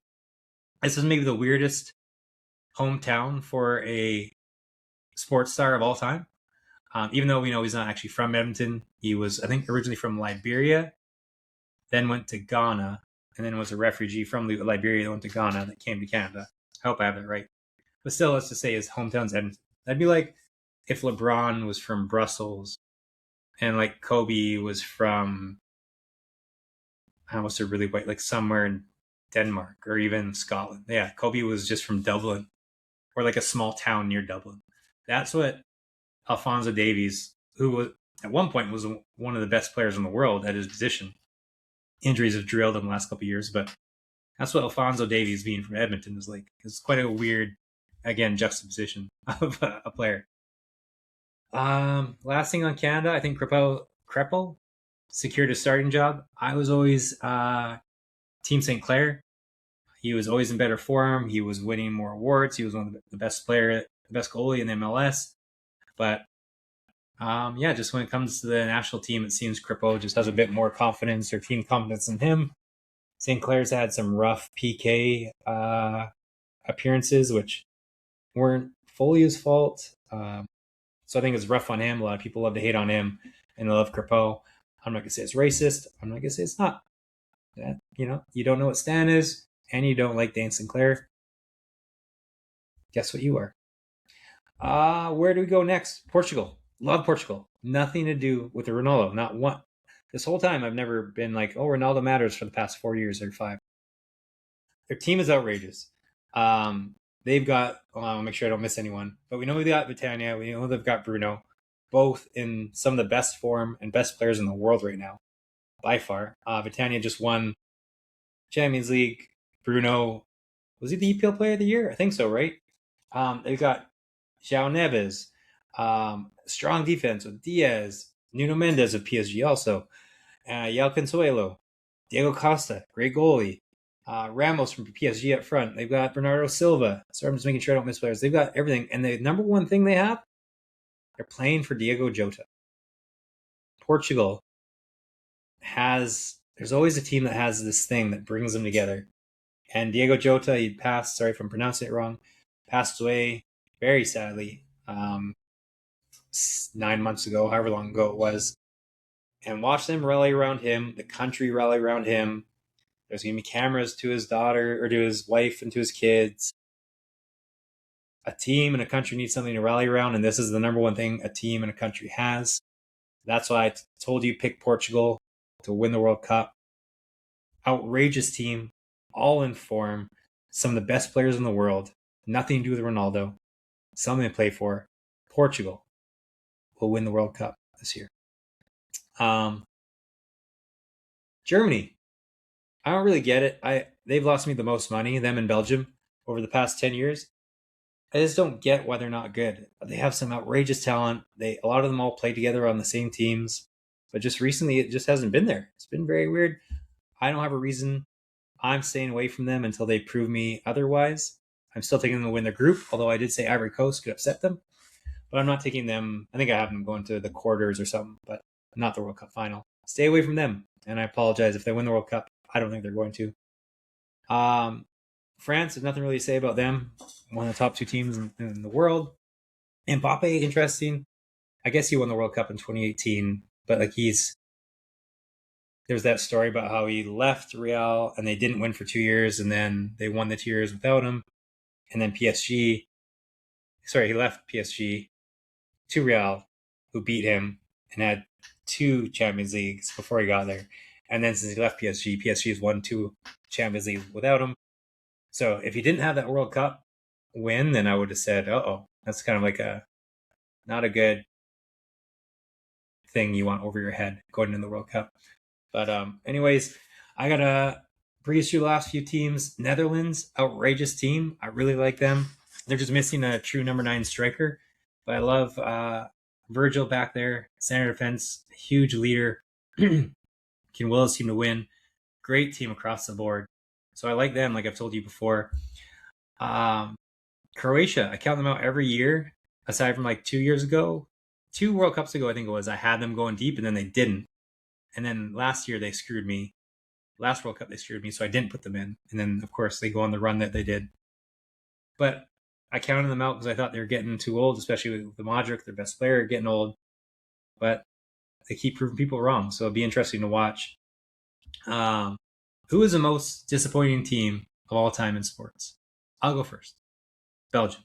This is maybe the weirdest hometown for a sports star of all time. Even though we know he's not actually from Edmonton, he was, I think, originally from Liberia, then went to Ghana, and then was a refugee from Liberia that went to Ghana that came to Canada. I hope I have that right. But still, let's just say his hometown's Edmonton. That'd be like if LeBron was from Brussels and like Kobe was from, I almost said really white, like somewhere in Denmark or even Scotland. Yeah, Kobe was just from Dublin or like a small town near Dublin. That's what Alphonso Davies, who was at one point was one of the best players in the world at his position. Injuries have drilled him the last couple of years, but that's what Alphonso Davies being from Edmonton is like. It's quite a weird, again, juxtaposition of a player. Last thing on Canada, I think Kreppel secured a starting job. I was always Team St. Clair. He was always in better form. He was winning more awards. He was one of the best player, the best goalie in the MLS. But just when it comes to the national team, it seems Kripo just has a bit more confidence or team confidence in him. St. Clair's had some rough PK appearances, which weren't fully his fault. So I think it's rough on him. A lot of people love to hate on him, and they love Crepeau. I'm not gonna say it's racist. I'm not gonna say it's not. That you don't know what Stan is, and you don't like Dane Sinclair. Guess what you are. Where do we go next? Portugal. Love Portugal. Nothing to do with the Ronaldo. Not one. This whole time, I've never been like, oh, Ronaldo matters for the past 4 years or 5. Their team is outrageous. They've got, I'll make sure I don't miss anyone, but we know they've got Vitania. We know they've got Bruno, both in some of the best form and best players in the world right now, by far. Vitania just won Champions League. Bruno, was he the EPL Player of the Year? I think so, right? They've got João Neves, strong defense with Diaz, Nuno Mendes of PSG also, Yao Consuelo, Diego Costa, great goalie, Ramos from PSG up front. They've got Bernardo Silva. So I'm just making sure I don't miss players. They've got everything. And the number one thing they have, they're playing for Diego Jota. Portugal there's always a team that has this thing that brings them together. And Diego Jota, he passed, sorry if I'm pronouncing it wrong, passed away very sadly 9 months ago, however long ago it was. And watch them rally around him, the country rally around him. There's going to be cameras to his daughter or to his wife and to his kids. A team and a country needs something to rally around, and this is the number one thing a team and a country has. That's why I told you pick Portugal to win the World Cup. Outrageous team, all in form, some of the best players in the world, nothing to do with Ronaldo, something to play for. Portugal will win the World Cup this year. Germany, I don't really get it. They've lost me the most money, them in Belgium, over the past 10 years. I just don't get why they're not good. They have some outrageous talent. A lot of them all play together on the same teams, but just recently it just hasn't been there. It's been very weird. I don't have a reason. I'm staying away from them until they prove me otherwise. I'm still taking them to win their group, although I did say Ivory Coast could upset them. But I'm not taking them. I think I have them going to the quarters or something, but not the World Cup final. Stay away from them. And I apologize if they win the World Cup. I don't think they're going to. France, there's nothing really to say about them. One of the top 2 teams in the world. Mbappe, interesting. I guess he won the World Cup in 2018, but there's that story about how he left Real and they didn't win for 2 years, and then they won the 2 years without him. And then he left PSG to Real, who beat him and had 2 Champions Leagues before he got there. And then since he left PSG has won 2 Champions Leagues without him. So if he didn't have that World Cup win, then I would have said, that's kind of like not a good thing you want over your head going into the World Cup. But anyways, I got to breeze through the last few teams. Netherlands, outrageous team. I really like them. They're just missing a true number 9 striker. But I love Virgil back there, center defense, huge leader. Can will his team to win. Great team across the board. So I like them, like I've told you before. Croatia, I count them out every year, aside from like 2 years ago. 2 World Cups ago, I think it was, I had them going deep, and then they didn't. And then last year, they screwed me. Last World Cup, they screwed me, so I didn't put them in. And then, of course, they go on the run that they did. But I counted them out because I thought they were getting too old, especially with the Modric, their best player, getting old. But they keep proving people wrong, so it'll be interesting to watch. Who is the most disappointing team of all time in sports? I'll go first. Belgium.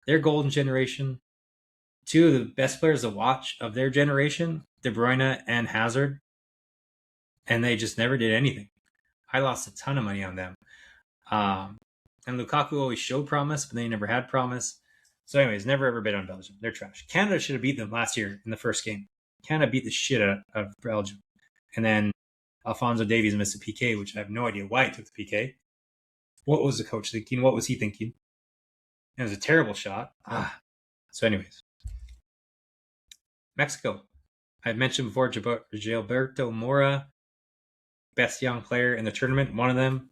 Their golden generation. 2 of the best players to watch of their generation, De Bruyne and Hazard. And they just never did anything. I lost a ton of money on them. And Lukaku always showed promise, but they never had promise. So anyways, never ever bet on Belgium. They're trash. Canada should have beat them last year in the first game. Canada beat the shit out of Belgium. And then Alphonso Davies missed a PK, which I have no idea why he took the PK. What was the coach thinking? What was he thinking? It was a terrible shot. So anyways. Mexico. I've mentioned before Gilberto Mora, best young player in the tournament, one of them.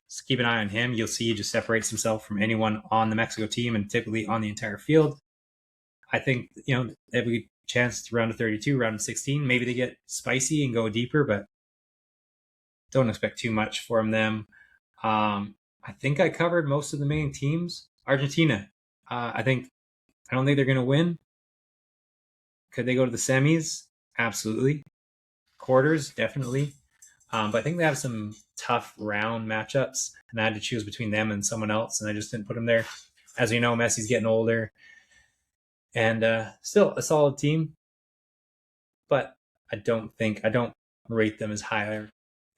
So keep an eye on him. You'll see he just separates himself from anyone on the Mexico team and typically on the entire field. I think, every chance to round of 32, round of 16, maybe they get spicy and go deeper, but don't expect too much from them. I think I covered most of the main teams. Argentina. I don't think they're going to win. Could they go to the semis? Absolutely. Quarters, definitely. But I think they have some tough round matchups, and I had to choose between them and someone else, and I just didn't put them there. As we know, Messi's getting older, and still a solid team, but I don't rate them as high,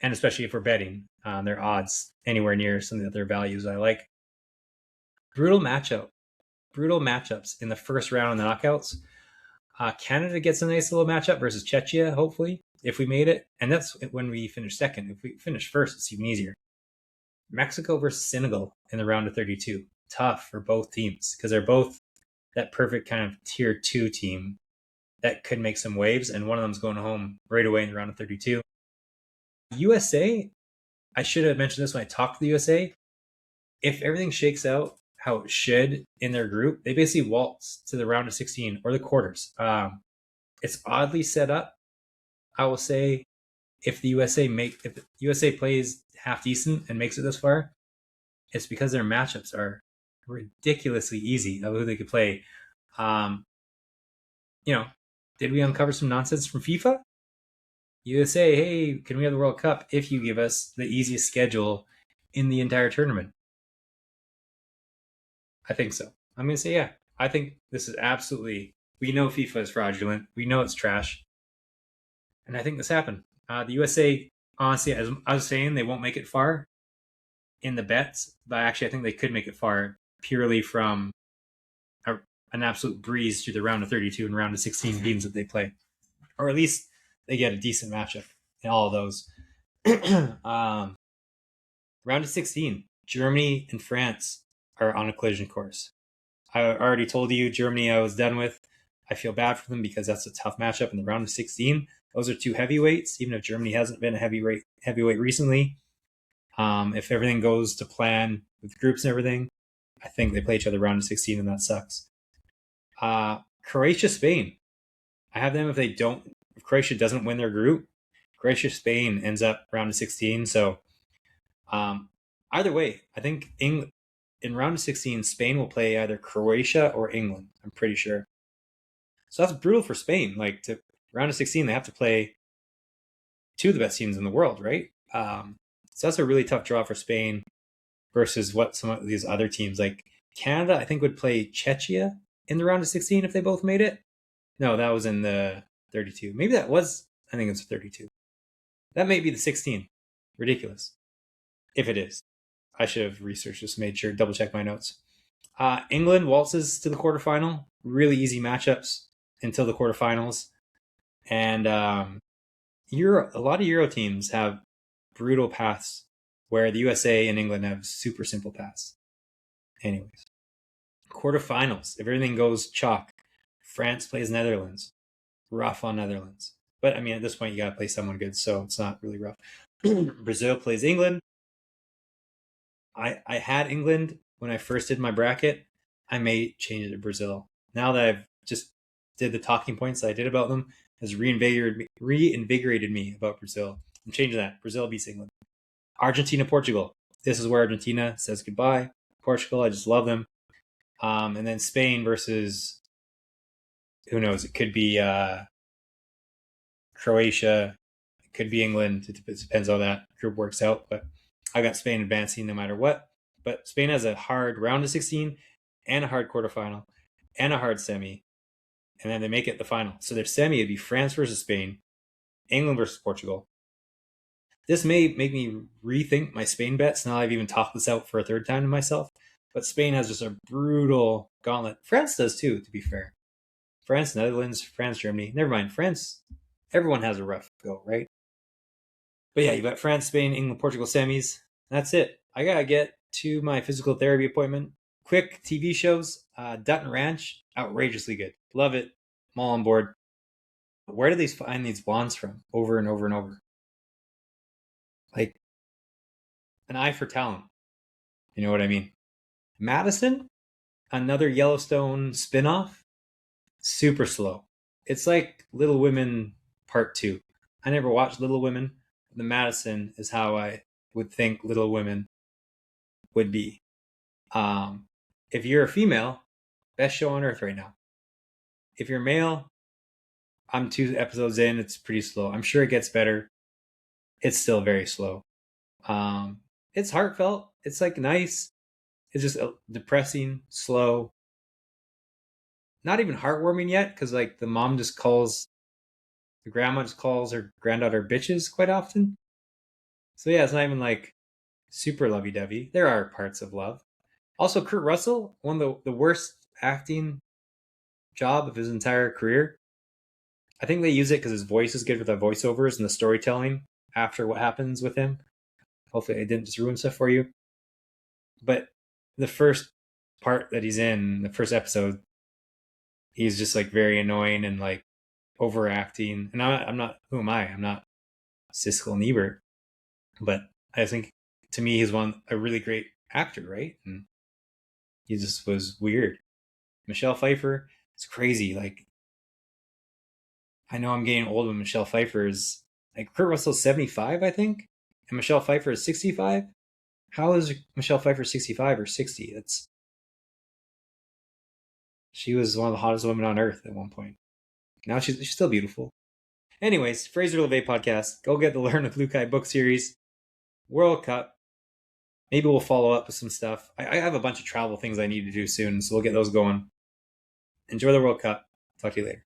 and especially if we're betting on their odds anywhere near some of their values I like. Brutal matchup, brutal matchups in the first round of the knockouts. Canada gets a nice little matchup versus Czechia, hopefully, if we made it. And that's when we finish second. If we finish first, it's even easier. Mexico versus Senegal in the round of 32. Tough for both teams because they're both that perfect kind of tier 2 team that could make some waves, and one of them's going home right away in the round of 32. USA, I should have mentioned this when I talked to the USA. If everything shakes out how it should in their group, they basically waltz to the round of 16 or the quarters. It's oddly set up. I will say if the USA plays half decent and makes it this far, it's because their matchups are ridiculously easy of who they could play. Um, you know, did we uncover some nonsense from FIFA? USA, hey, can we have the World Cup if you give us the easiest schedule in the entire tournament? I think so. I'm going to say, yeah. I think this is absolutely. We know FIFA is fraudulent. We know it's trash. And I think this happened. The USA, honestly, as I was saying, they won't make it far in the bets, but actually, I think they could make it far purely from an absolute breeze through the round of 32 and round of 16 games that they play. Or at least they get a decent matchup in all of those. Round of 16, Germany and France are on a collision course. I already told you Germany I was done with. I feel bad for them because that's a tough matchup in the round of 16. Those are two heavyweights, even if Germany hasn't been a heavyweight recently. If everything goes to plan with groups and everything, I think they play each other round of 16, and that sucks. Croatia, Spain. I have them if Croatia doesn't win their group, Croatia, Spain ends up round of 16. So either way, I think in round of 16, Spain will play either Croatia or England. I'm pretty sure. So that's brutal for Spain. Like to round of 16, they have to play two of the best teams in the world, right? So that's a really tough draw for Spain versus what some of these other teams like Canada, I think would play Czechia in the round of 16 if they both made it. No, that was in the 32. Maybe that was, I think it's 32. That may be the 16. Ridiculous. If it is. I should have researched this, made sure, double check my notes. England waltzes to the quarterfinal. Really easy matchups until the quarterfinals. And a lot of Euro teams have brutal paths where the USA and England have super simple paths. Anyways, quarterfinals. If everything goes chalk, France plays Netherlands. Rough on Netherlands. But I mean, at this point, you got to play someone good, so it's not really rough. Brazil plays England. I had England when I first did my bracket. I may change it to Brazil. Now that I've just did the talking points I did about them, has reinvigorated me about Brazil. I'm changing that. Brazil beats England. Argentina, Portugal. This is where Argentina says goodbye. Portugal, I just love them. And then Spain versus, who knows? It could be Croatia. It could be England. It depends how that group works out. But I got Spain advancing no matter what. But Spain has a hard round of 16 and a hard quarterfinal and a hard semi. And then they make it the final. So their semi would be France versus Spain, England versus Portugal. This may make me rethink my Spain bets. Now I've even talked this out for a third time to myself. But Spain has just a brutal gauntlet. France does too, to be fair. France, Netherlands, France, Germany. Never mind. France, everyone has a rough go, right? But yeah, you got France, Spain, England, Portugal semis. That's it. I got to get to my physical therapy appointment. Quick TV shows. Dutton Ranch, outrageously good. Love it. I'm all on board. Where do they find these wands from over and over and over? Like an eye for talent. You know what I mean? Madison, another Yellowstone spinoff, super slow. It's like Little Women Part 2. I never watched Little Women. The Madison is how I would think Little Women would be. If you're a female, best show on earth right now. If you're male, I'm 2 episodes in. It's pretty slow. I'm sure it gets better. It's still very slow. It's heartfelt. It's like nice. It's just depressing, slow. Not even heartwarming yet, because like the grandma just calls her granddaughter bitches quite often. So yeah, it's not even like super lovey dovey. There are parts of love. Also, Kurt Russell, one of the worst acting job of his entire career. I think they use it because his voice is good with the voiceovers and the storytelling after what happens with him. Hopefully, I didn't just ruin stuff for you. But the first part that he's in, the first episode, he's just like very annoying and like overacting. And I'm not who am I? I'm not Siskel and Ebert, but I think to me he's a really great actor, right? And he just was weird. Michelle Pfeiffer, it's crazy. Like I know I'm getting old when Michelle Pfeiffer is like Kurt Russell's 75, I think, and Michelle Pfeiffer is 65. How is Michelle Pfeiffer 65 or 60? That's She was one of the hottest women on earth at one point. Now she's still beautiful. Anyways, Fraser LeVay podcast. Go get the Learn with Lukai book series. World Cup. Maybe we'll follow up with some stuff. I have a bunch of travel things I need to do soon, so we'll get those going. Enjoy the World Cup. Talk to you later.